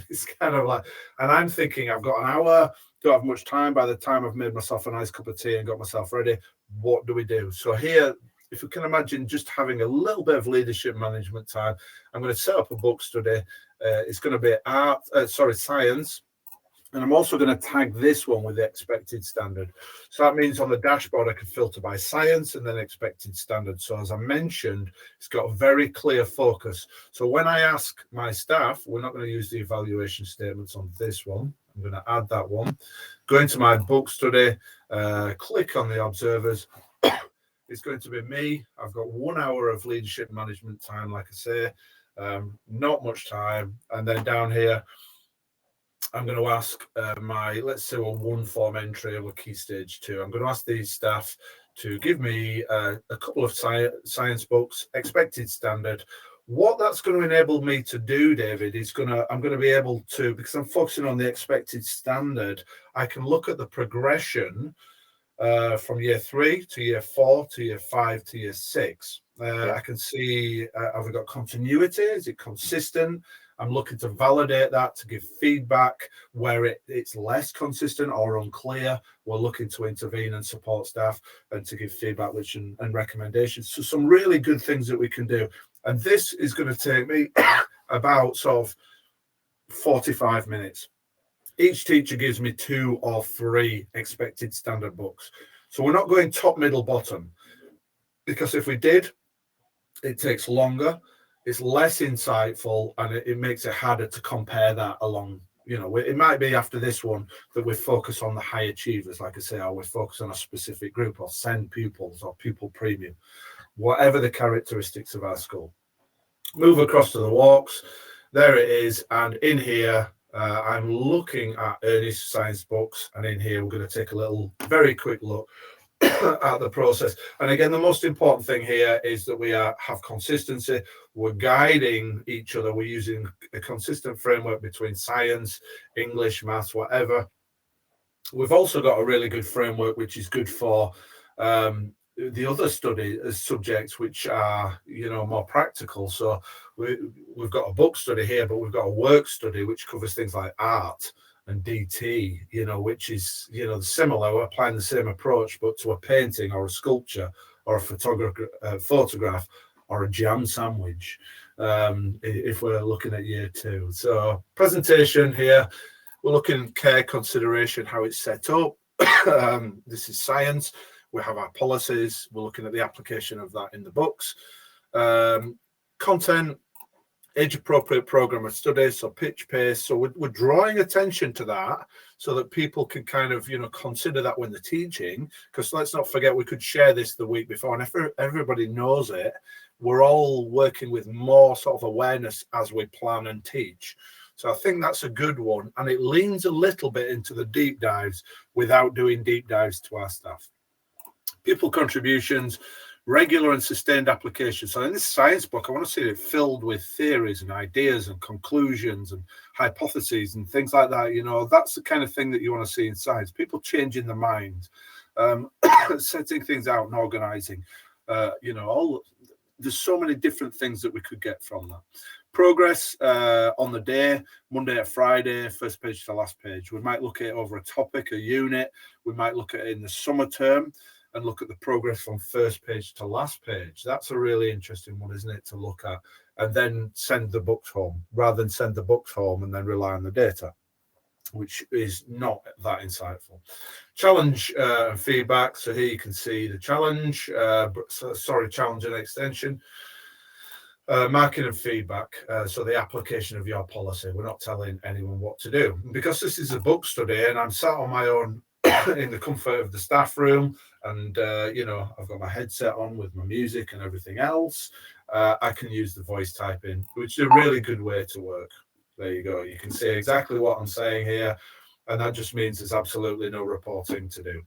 It's kind of like, and I'm thinking, I've got an hour, don't have much time. By the time I've made myself a nice cup of tea and got myself ready, what do we do? So here, if you can imagine just having a little bit of leadership management time, I'm going to set up a book study. It's going to be science. And I'm also going to tag this one with the expected standard. So that means on the dashboard, I can filter by science and then expected standard. So as I mentioned, it's got a very clear focus. So when I ask my staff, we're not going to use the evaluation statements on this one. I'm going to add that one. Go into my book study, click on the observers. It's going to be me. I've got 1 hour of leadership management time, like I say, not much time. And then down here, I'm going to ask let's say a 1-form entry of a Key Stage 2. I'm going to ask these staff to give me a couple of science books, expected standard. What that's going to enable me to do, David, is I'm going to be able to, because I'm focusing on the expected standard, I can look at the progression from year 3 to year 4 to year 5 to year 6. I can see, have we got continuity? Is it consistent? I'm looking to validate that, to give feedback where it's less consistent or unclear. We're looking to intervene and support staff and to give feedback and recommendations. So some really good things that we can do. And this is going to take me about sort of 45 minutes. Each teacher gives me 2 or 3 expected standard books. So we're not going top, middle, bottom, because if we did, it takes longer. It's less insightful, and it makes it harder to compare that along. It might be after this one that we focus on the high achievers, like I say, or we focus on a specific group, or send pupils, or pupil premium, whatever the characteristics of our school. Move across to the walks. There it is. And in here, I'm looking at Ernest's science books. And in here, we're going to take a very quick look at the process. And again, the most important thing here is that we have consistency. We're guiding each other. We're using a consistent framework between science, English, maths, whatever. We've also got a really good framework, which is good for the other study subjects, which are, more practical. So we've got a book study here, but we've got a work study, which covers things like art and DT, which is, similar. We're applying the same approach, but to a painting or a sculpture or a photograph or a jam sandwich, if we're looking at year 2. So presentation here, we're looking at care, consideration, how it's set up. This is science. We have our policies. We're looking at the application of that in the books. Content, age-appropriate program of study, so pitch pace. So we're drawing attention to that so that people can kind of, consider that when they're teaching, because let's not forget, we could share this the week before, and if everybody knows it, we're all working with more sort of awareness as we plan and teach. So I think that's a good one, and it leans a little bit into the deep dives without doing deep dives to our staff. Pupil contributions, regular and sustained application. So in this science book, I want to see it filled with theories and ideas and conclusions and hypotheses and things like that. That's the kind of thing that you want to see in science. People changing their mind, setting things out and organizing. There's so many different things that we could get from that. Progress on the day, Monday to Friday, first page to last page. We might look at it over a topic, a unit. We might look at it in the summer term and look at the progress from first page to last page. That's a really interesting one, isn't it, to look at, and then send the books home rather than send the books home and then rely on the data, which is not that insightful. Challenge and feedback. So here you can see the challenge, challenge and extension. Marking and feedback. So the application of your policy. We're not telling anyone what to do. Because this is a book study and I'm sat on my own in the comfort of the staff room, and I've got my headset on with my music and everything else, I can use the voice typing, which is a really good way to work. There you go. You can see exactly what I'm saying here, and that just means there's absolutely no reporting to do.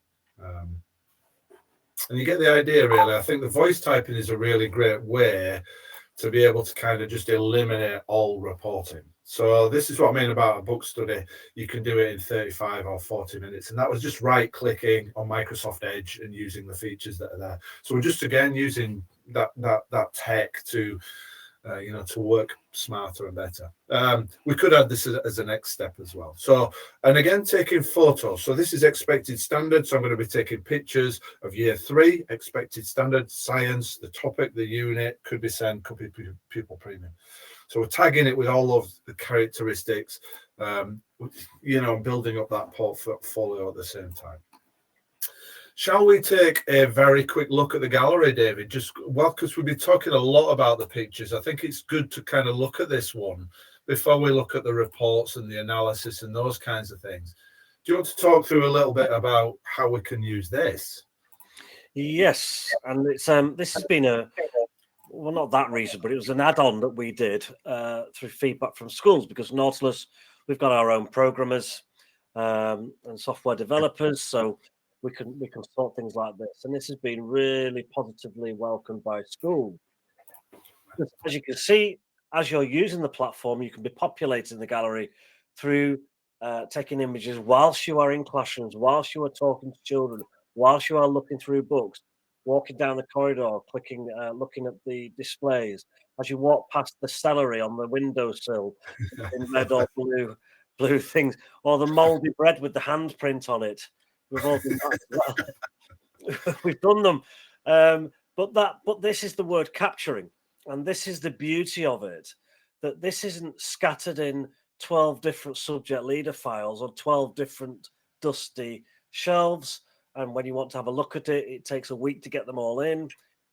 And you get the idea, really. I think the voice typing is a really great way to be able to kind of just eliminate all reporting. So this is what I mean about a book study. You can do it in 35 or 40 minutes. And that was just right-clicking on Microsoft Edge and using the features that are there. So we're just, again, using that tech to work smarter and better. We could add this as a next step as well. So, and again, taking photos. So this is expected standard. So I'm going to be taking pictures of year 3, expected standard, science, the topic, the unit, could be SEND, could be pupil premium. So we're tagging it with all of the characteristics, building up that portfolio at the same time. Shall we take a very quick look at the gallery, David? Because we've been talking a lot about the pictures. I think it's good to kind of look at this one before we look at the reports and the analysis and those kinds of things. Do you want to talk through a little bit about how we can use this? Yes, and it's this has been not that recent, but it was an add-on that we did through feedback from schools, because Nautilus, we've got our own programmers and software developers, so we can sort things like this, and this has been really positively welcomed by schools. As you can see, as you're using the platform, you can be populating the gallery through taking images whilst you are in classrooms, whilst you are talking to children, whilst you are looking through books, walking down the corridor, clicking, looking at the displays, as you walk past the celery on the windowsill in red or blue things, or the mouldy bread with the handprint on it. We've all done that. We've done them, but this is the word capturing, and this is the beauty of it, that this isn't scattered in 12 different subject leader files on 12 different dusty shelves, and when you want to have a look at it, it takes a week to get them all in.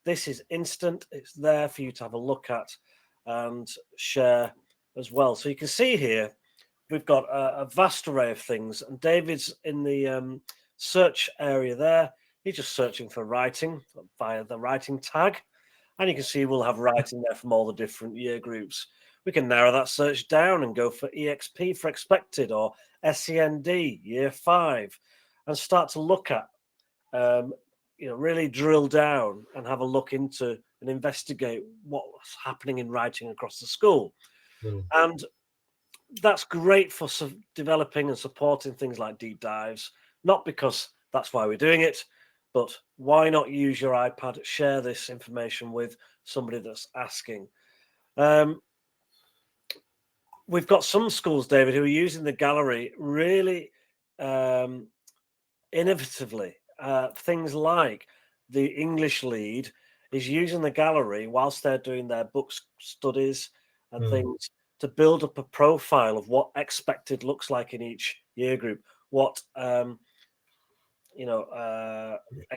This is instant. It's there for you to have a look at and share as well. So you can see here we've got a vast array of things, and David's in the search area there. He's just searching for writing via the writing tag, and you can see we'll have writing there from all the different year groups. We can narrow that search down and go for EXP for expected, or SEND year 5, and start to look at really drill down and have a look into and investigate what's happening in writing across the school. And that's great for developing and supporting things like deep dives, not because that's why we're doing it, but why not use your iPad, share this information with somebody that's asking. We've got some schools, David, who are using the gallery really innovatively. Things like the English lead is using the gallery whilst they're doing their book studies and things to build up a profile of what expected looks like in each year group, what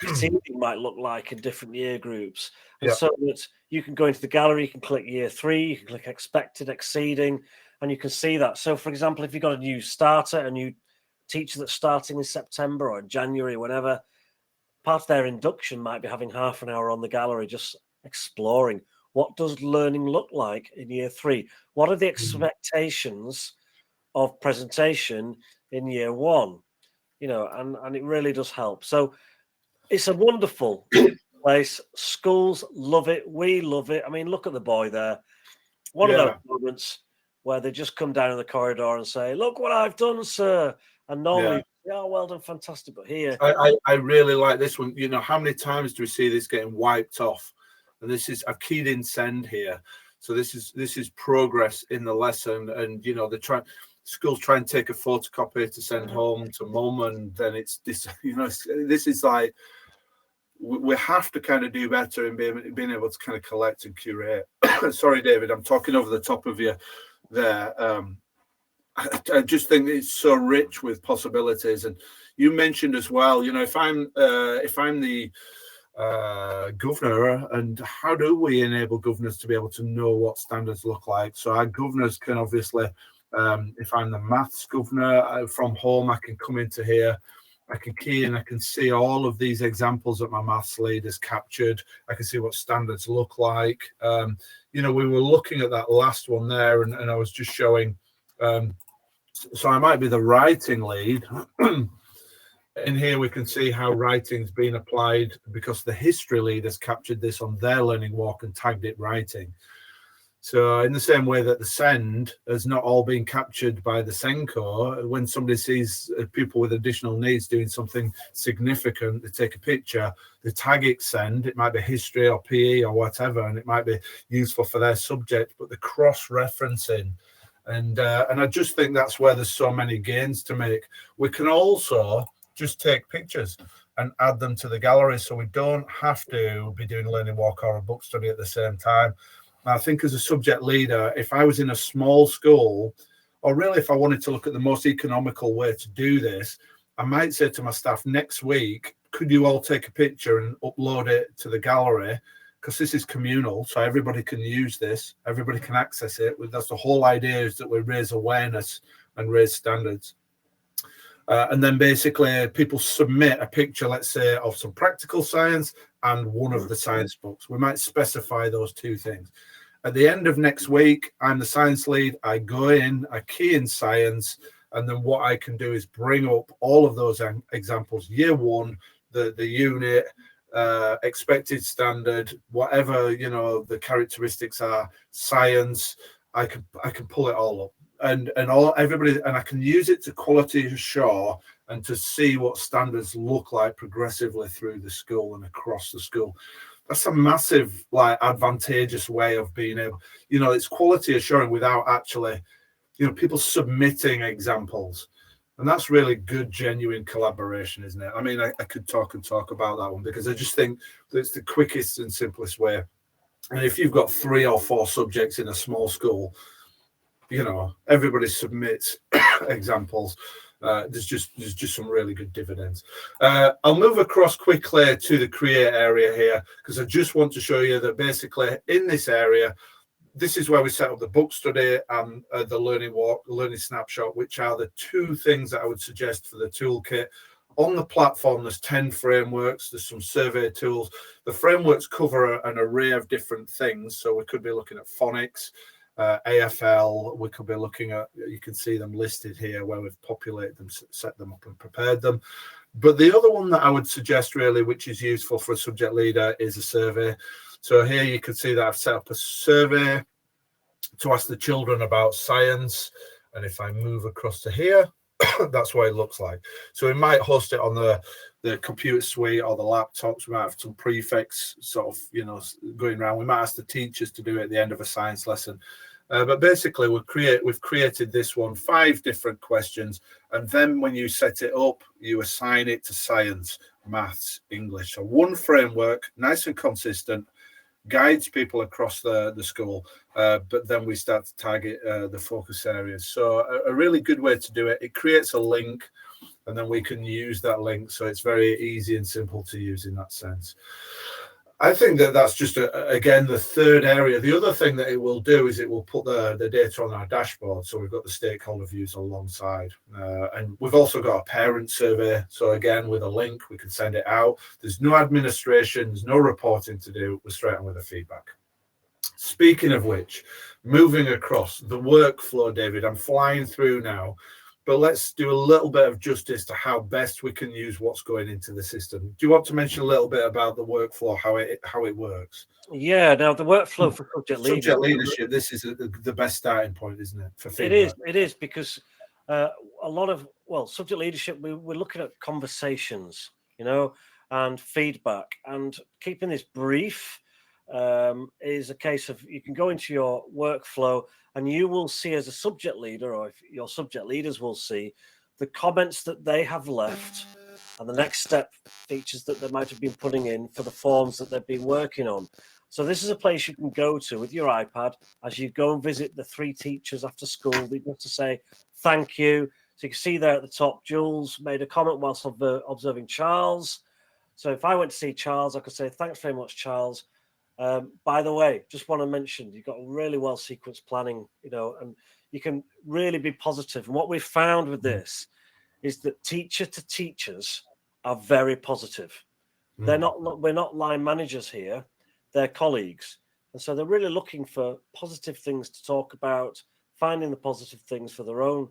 exceeding might look like in different year groups. And so that you can go into the gallery, you can click year 3, you can click expected, exceeding, and you can see that. So for example, if you've got a new starter, a new teacher that's starting in September or January, whenever, part of their induction might be having half an hour on the gallery just exploring what does learning look like in year 3? What are the expectations of presentation in year 1? And it really does help. So it's a wonderful place. Schools love it. We love it. I mean, look at the boy there. One of those moments where they just come down in the corridor and say, "Look what I've done, sir." And normally, well done, fantastic. But here, I really like this one. How many times do we see this getting wiped off? And this is, I've keyed in send here. So this is progress in the lesson, and you know, schools try and take a photocopy to send home to mum, and then it's this, you know, this is like, we have to kind of do better in being able to kind of collect and curate. Sorry, David, I'm talking over the top of you there. I just think it's so rich with possibilities. And you mentioned as well, you know, if I'm the governor, and how do we enable governors to be able to know what standards look like? So our governors can obviously, if I'm the maths governor from home, I can come into here, I can key in, I can see all of these examples that my maths lead has captured. I can see what standards look like. You know, we were looking at that last one there, and I was just showing, so I might be the writing lead. In here we can see how writing's been applied, because the history lead has captured this on their learning walk and tagged it writing. So in the same way that the send has not all been captured by the Senko, when somebody sees people with additional needs doing something significant, they take a picture, they tag it send, it might be history or PE or whatever, and it might be useful for their subject, but the cross-referencing, and I just think that's where there's so many gains to make. We can also just take pictures and add them to the gallery, so we don't have to be doing a learning walk or a book study at the same time. I think as a subject leader, if I was in a small school, or really if I wanted to look at the most economical way to do this, I might say to my staff, next week, could you all take a picture and upload it to the gallery? Because this is communal, so everybody can use this, everybody can access it. That's the whole idea, is that we raise awareness and raise standards. And then basically people submit a picture, let's say, of some practical science and one of the science books. We might specify those two things. At the end of next week, I'm the science lead. I go in, I key in science, and then what I can do is bring up all of those examples, year one, the unit, expected standard, whatever, you know, the characteristics are, science, I can pull it all up. And everybody, and I can use it to quality assure and to see what standards look like progressively through the school and across the school. That's a massive, like, advantageous way of being able, you know, it's quality assuring without actually, you know, people submitting examples. And that's really good, genuine collaboration, isn't it? I mean, I could talk about that one, because I just think that it's the quickest and simplest way. And if you've got 3 or 4 subjects in a small school, you know, everybody submits examples. There's just some really good dividends. I'll move across quickly to the create area here, because I just want to show you that basically in this area, this is where we set up the book study and the learning walk, the learning snapshot, which are the 2 things that I would suggest for the toolkit. On the platform, there's 10 frameworks. There's some survey tools. The frameworks cover an array of different things. So we could be looking at phonics, AFL, we could be looking at, you can see them listed here where we've populated them, set them up and prepared them. But the other one that I would suggest really, which is useful for a subject leader, is a survey. So here you can see that I've set up a survey to ask the children about science. And if I move across to here, that's what it looks like. So we might host it on the computer suite or the laptops. We might have some prefix sort of, you know, going around. We might ask the teachers to do it at the end of a science lesson. But basically, we've created this one, 5 different questions. And then when you set it up, you assign it to science, maths, English. So one framework, nice and consistent, guides people across the school, but then we start to target the focus areas. So a really good way to do it. It creates a link, and then we can use that link. So it's very easy and simple to use in that sense. I think that that's just, again, the third area. The other thing that it will do is it will put the data on our dashboard. So we've got the stakeholder views alongside. And we've also got a parent survey. So again, with a link, we can send it out. There's no administration, there's no reporting to do. We're straight on with the feedback. Speaking of which, moving across the workflow, David, I'm flying through now. But let's do a little bit of justice to how best we can use what's going into the system. Do you want to mention a little bit about the workflow, how it works? Yeah, now the workflow for subject leadership, this is the best starting point, isn't it? For feedback? It is because a lot of, subject leadership, we're looking at conversations, you know, and feedback, and keeping this brief is a case of you can go into your workflow and you will see as a subject leader, or if your subject leaders will see, the comments that they have left and the next step features that they might have been putting in for the forms that they've been working on. So this is a place you can go to with your iPad as you go and visit the 3 teachers after school. They want to say thank you. So you can see there at the top, Jules made a comment whilst observing Charles. So if I went to see Charles, I could say, thanks very much, Charles. By the way, just want to mention, you've got really well sequenced planning, and you can really be positive. And what we've found with this is that teacher to teachers are very positive. We're not line managers here. They're colleagues. And so they're really looking for positive things to talk about, finding the positive things for their own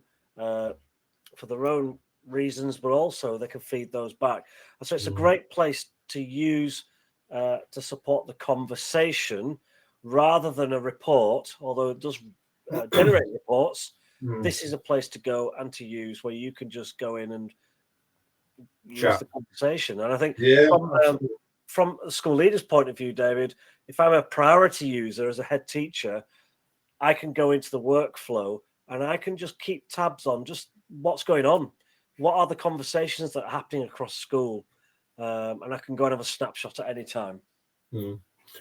reasons, but also they can feed those back. And so it's a great place to use to support the conversation rather than a report, although it does generate reports. This is a place to go and to use where you can just go in and use the conversation. And I think from a school leader's point of view, David, if I'm a priority user as a head teacher, I can go into the workflow and I can just keep tabs on just what's going on. What are the conversations that are happening across school? And I can go and have a snapshot at any time.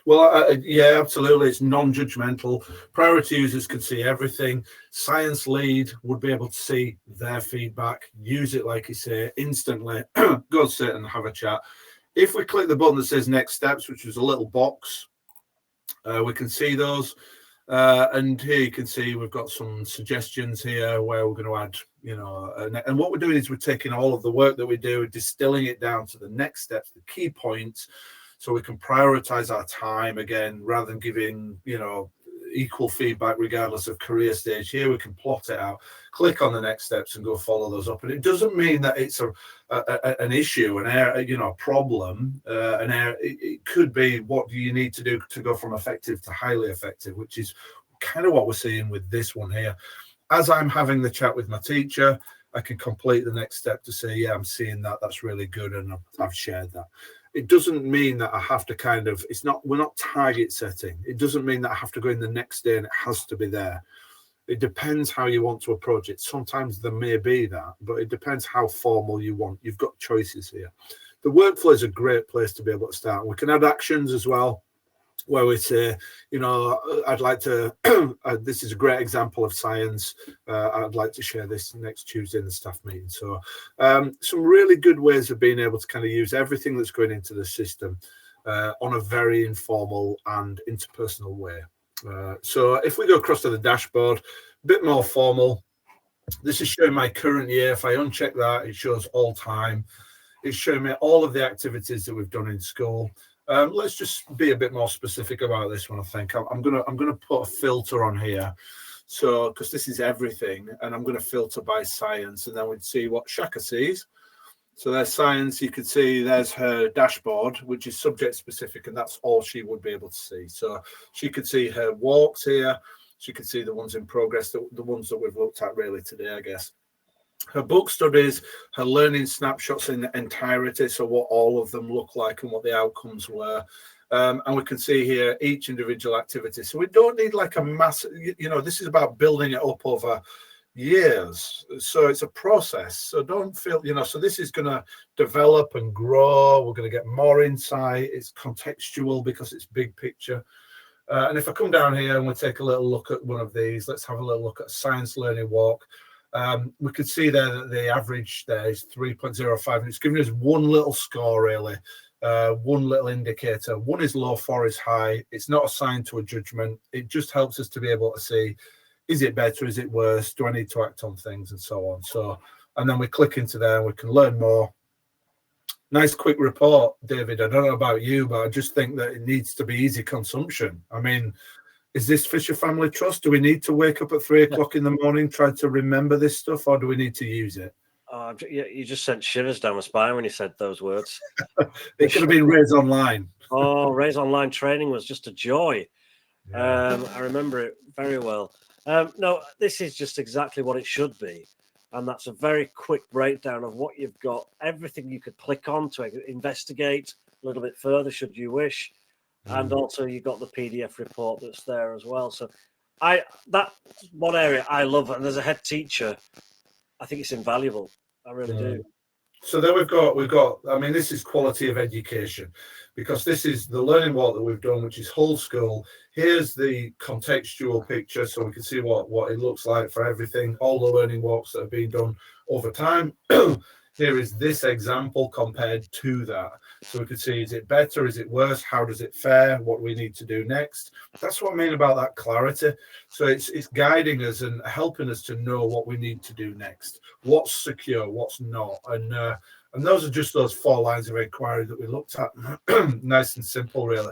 Well, yeah, absolutely. It's non-judgmental. Priority users can see everything. Science lead would be able to see their feedback, use it, like you say, instantly, go sit and have a chat. If we click the button that says next steps, which is a little box, we can see those. And here you can see we've got some suggestions here where we're going to add, and what we're doing is we're taking all of the work that we do, distilling it down to the next steps, the key points, so we can prioritize our time again, rather than giving, equal feedback regardless of career stage. Here we can plot it out, click on the next steps and go follow those up. And it doesn't mean that it's an issue, an area, a problem, an area. It could be, what do you need to do to go from effective to highly effective, which is kind of what we're seeing with this one here. As I'm having the chat with my teacher, I can complete the next step to say, yeah, I'm seeing that, that's really good, and I've shared that. It doesn't mean that I have to we're not target setting. It doesn't mean that I have to go in the next day and it has to be there. It depends how you want to approach it. Sometimes there may be that, but it depends how formal you want. You've got choices here. The workflow is a great place to be able to start. We can add actions as well, where we say, I'd like to, this is a great example of science. I'd like to share this next Tuesday in the staff meeting. So some really good ways of being able to kind of use everything that's going into the system on a very informal and interpersonal way. So if we go across to the dashboard, a bit more formal, this is showing my current year. If I uncheck that, it shows all time. It's showing me all of the activities that we've done in school. Let's just be a bit more specific about this one. I think I'm gonna put a filter on here, so because this is everything, and I'm going to filter by science, and then we'd see what Shaka sees. So there's science. You can see there's her dashboard, which is subject specific, and that's all she would be able to see. So she could see her walks here. She could see the ones in progress, the ones that we've looked at really today, I guess. Her book studies, her learning snapshots in entirety, so what all of them look like and what the outcomes were. And we can see here each individual activity. So we don't need like a massive, this is about building it up over years. So it's a process. So don't feel, so this is going to develop and grow. We're going to get more insight. It's contextual because it's big picture. And if I come down here and we take a little look at one of these, let's have a little look at science learning walk. We could see there that the average there is 3.05, and it's giving us one little score, really, one little indicator. One is low, 4 is high. It's not assigned to a judgment. It just helps us to be able to see, is it better, is it worse, do I need to act on things, and so on. So, and then we click into there and we can learn more. Nice quick report, David. I don't know about you, but I just think that it needs to be easy consumption. I mean, is this Fisher Family Trust? Do we need to wake up at 3 o'clock in the morning, try to remember this stuff, or do we need to use it? You just sent shivers down my spine when you said those words. It could have been Raise Online. Oh, Raise Online training was just a joy. Yeah. I remember it very well. No, this is just exactly what it should be. And that's a very quick breakdown of what you've got, everything you could click on to investigate a little bit further, should you wish. and also you've got the PDF report that's there as well. So that's one area I love, and as a head teacher, I think it's invaluable. I really do. So then we've got, I mean, this is quality of education, because this is the learning walk that we've done, which is whole school. Here's the contextual picture, so we can see what it looks like for everything, all the learning walks that have been done over time. Here is this example compared to that. So we can see, is it better? Is it worse? How does it fare? What we need to do next? That's what I mean about that clarity. So it's guiding us and helping us to know what we need to do next. What's secure, what's not. And those are just those 4 lines of inquiry that we looked at. Nice and simple, really.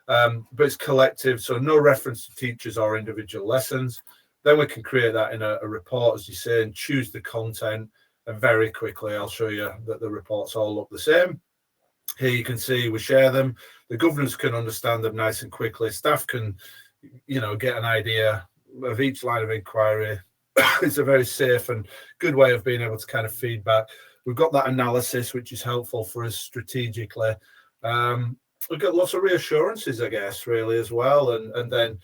But it's collective, so no reference to teachers or individual lessons. Then we can create that in a report, as you say, and choose the content. And very quickly, I'll show you that the reports all look the same. Here you can see we share them. The governors can understand them nice and quickly. Staff can, get an idea of each line of inquiry. It's a very safe and good way of being able to kind of feedback. We've got that analysis, which is helpful for us strategically. We've got lots of reassurances, I guess, really, as well. And then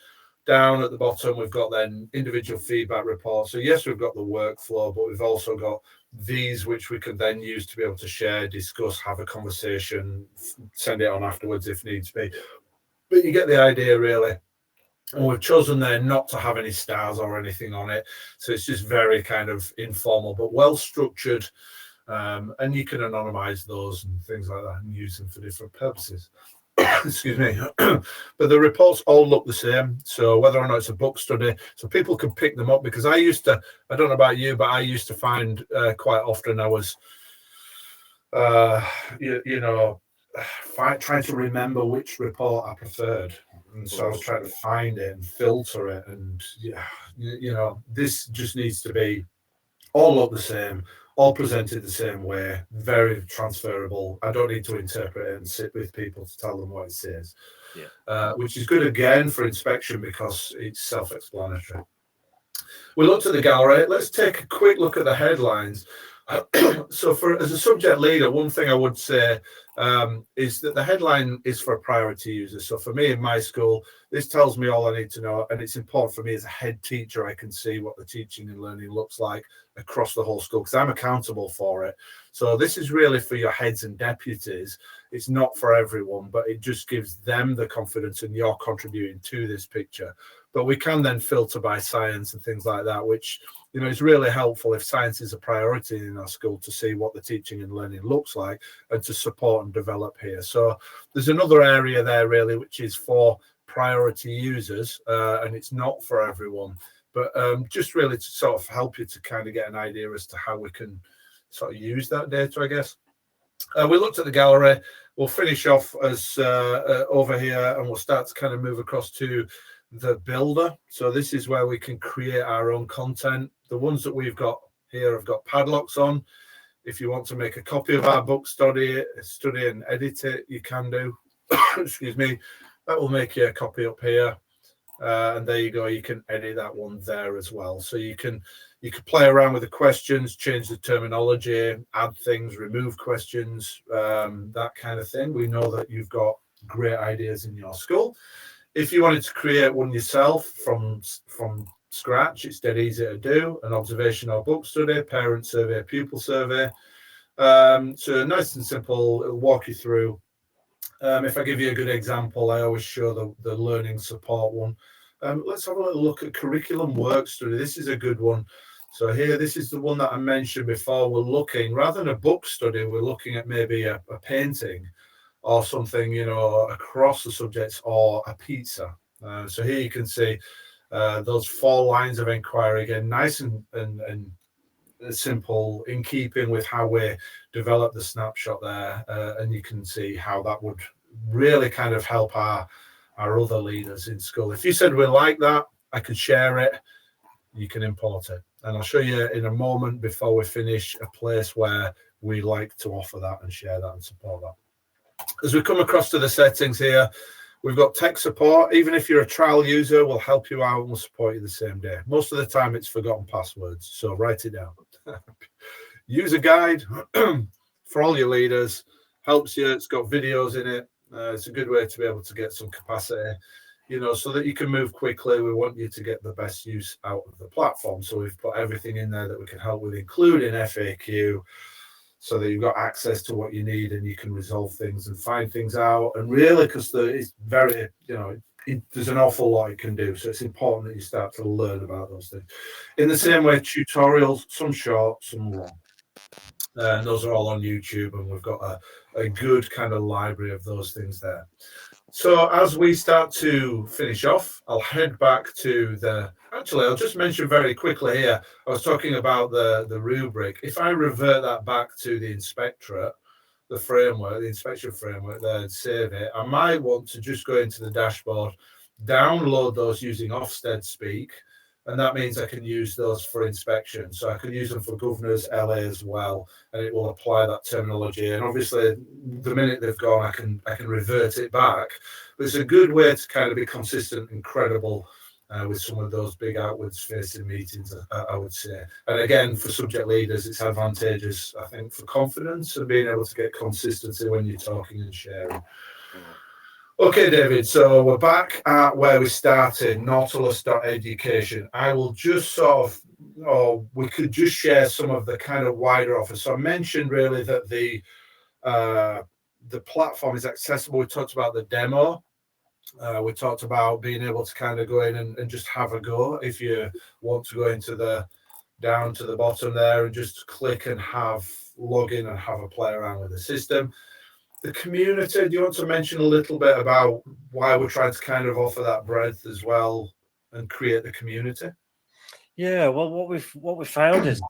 down at the bottom, we've got then individual feedback reports. So yes, we've got the workflow, but we've also got these, which we can then use to be able to share, discuss, have a conversation, send it on afterwards if needs be. But you get the idea, really. And we've chosen there not to have any stars or anything on it. So it's just very kind of informal, but well structured. And you can anonymize those and things like that and use them for different purposes. Excuse me. But the reports all look the same. So whether or not it's a book study, so people can pick them up, because I don't know about you, but I used to find quite often I was, trying to remember which report I preferred. And so I was trying to find it and filter it. And, this just needs to be all look the same, all presented the same way, very transferable. I don't need to interpret it and sit with people to tell them what it says, which is good, again, for inspection because it's self-explanatory. We looked at the gallery. Let's take a quick look at the headlines. So as a subject leader, one thing I would say is that the headline is for priority users. So for me in my school, this tells me all I need to know. And it's important for me as a head teacher, I can see what the teaching and learning looks like across the whole school, because I'm accountable for it. So this is really for your heads and deputies. It's not for everyone, but it just gives them the confidence and you're contributing to this picture. But we can then filter by science and things like that, which, is really helpful if science is a priority in our school, to see what the teaching and learning looks like and to support and develop here. So there's another area there really, which is for priority users, and it's not for everyone, but just really to sort of help you to kind of get an idea as to how we can sort of use that data, I guess. We looked at the gallery. We'll finish off as over here, and we'll start to kind of move across to the builder. So this is where we can create our own content. The ones that we've got here have got padlocks on. If you want to make a copy of our book, study and edit it, you can do. Excuse me. That will make you a copy up here. And there you go. You can edit that one there as well. So you can play around with the questions, change the terminology, add things, remove questions, that kind of thing. We know that you've got great ideas in your school. If you wanted to create one yourself from scratch, it's dead easy to do. An observation or book study, parent survey, pupil survey. So nice and simple. It'll walk you through. If I give you a good example, I always show the learning support one. Let's have a little look at curriculum work study. This is a good one. So here, this is the one that I mentioned before. We're looking, rather than a book study, we're looking at maybe a painting or something, across the subjects, or a pizza. So here you can see those 4 lines of inquiry, again, nice and simple, in keeping with how we develop the snapshot there. And you can see how that would really kind of help our other leaders in school. If you said we like that, I could share it, you can import it. And I'll show you in a moment, before we finish, a place where we like to offer that and share that and support that. As we come across to the settings here, we've got tech support. Even if you're a trial user, we'll help you out and we'll support you the same day. Most of the time it's forgotten passwords, so write it down. User guide for all your leaders, helps you. It's got videos in it. It's a good way to be able to get some capacity, so that you can move quickly. We want you to get the best use out of the platform. So we've put everything in there that we can help with, including FAQ, so that you've got access to what you need and you can resolve things and find things out. And really, because it's very, there's an awful lot you can do. So it's important that you start to learn about those things. In the same way, tutorials, some short, some long. And those are all on YouTube, and we've got a good kind of library of those things there. So as we start to finish off, I'll head back to actually, I'll just mention very quickly here, I was talking about the rubric. If I revert that back to the inspectorate, the framework, the inspection framework there, and save it, I might want to just go into the dashboard, download those using Ofsted Speak, and that means I can use those for inspection. So I can use them for governors, LA as well, and it will apply that terminology. And obviously, the minute they've gone, I can revert it back. But it's a good way to kind of be consistent and credible with some of those big outwards-facing meetings, I would say. And again, for subject leaders, it's advantageous, I think, for confidence and being able to get consistency when you're talking and sharing. Okay, David, so we're back at where we started, nautilus.education. I will just we could just share some of the kind of wider offers. So I mentioned really that the platform is accessible. We talked about the demo. We talked about being able to kind of go in and just have a go if you want to go down to the bottom there and just click and log in and have a play around with the system. The community, do you want to mention a little bit about why we're trying to kind of offer that breadth as well and create the community? Yeah, well, what we found is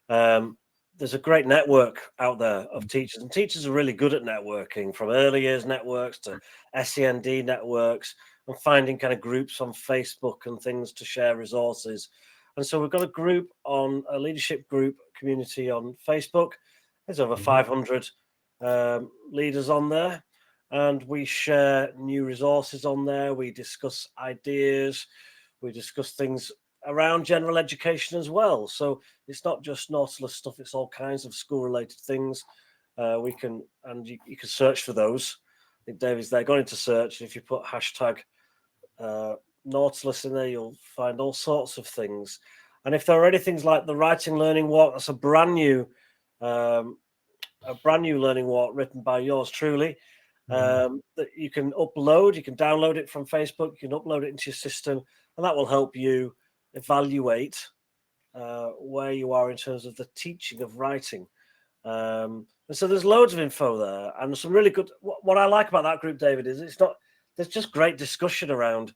that there's a great network out there of teachers, and teachers are really good at networking, from early years networks to SEND networks, and finding kind of groups on Facebook and things to share resources. And so we've got a leadership group community on Facebook. There's over 500 leaders on there, and we share new resources on there. We discuss ideas, we discuss things around general education as well. So it's not just Nautilus stuff, it's all kinds of school related things. You can search for those. I think David's there. Go into search, and if you put hashtag Nautilus in there, you'll find all sorts of things. And if there are any things like the writing learning walk, that's a brand new learning walk written by yours truly, that you can download it from Facebook, you can upload it into your system, and that will help you evaluate where you are in terms of the teaching of writing. And so there's loads of info there, and some really good. What I like about that group, David, is there's just great discussion around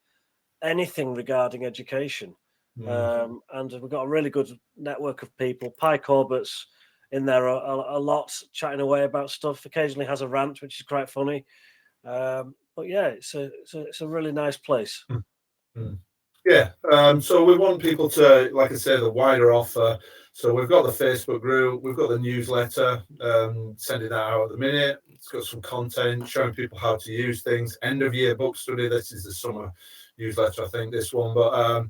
anything regarding education. And we've got a really good network of people. Pi Corbett's in there a lot, chatting away about stuff. Occasionally has a rant, which is quite funny. But yeah, it's a really nice place. Yeah, so we want people to, like I say, the wider offer. So we've got the Facebook group, we've got the newsletter, sending that out at the minute. It's got some content showing people how to use things. End of year book study. This is the summer newsletter, I think, this one. But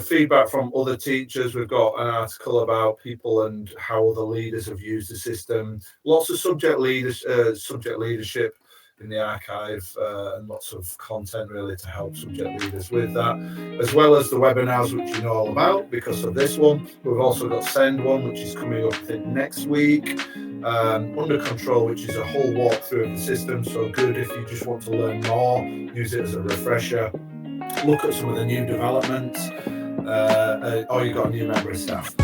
feedback from other teachers. We've got an article about people and how other leaders have used the system. Lots of subject leadership in the archive, and lots of content really to help subject leaders with that, as well as the webinars, which you know all about because of this one. We've also got Send one, which is coming up, I think, next week. Under Control, which is a whole walkthrough of the system, so good if you just want to learn more, use it as a refresher, look at some of the new developments, or you've got a new member of staff.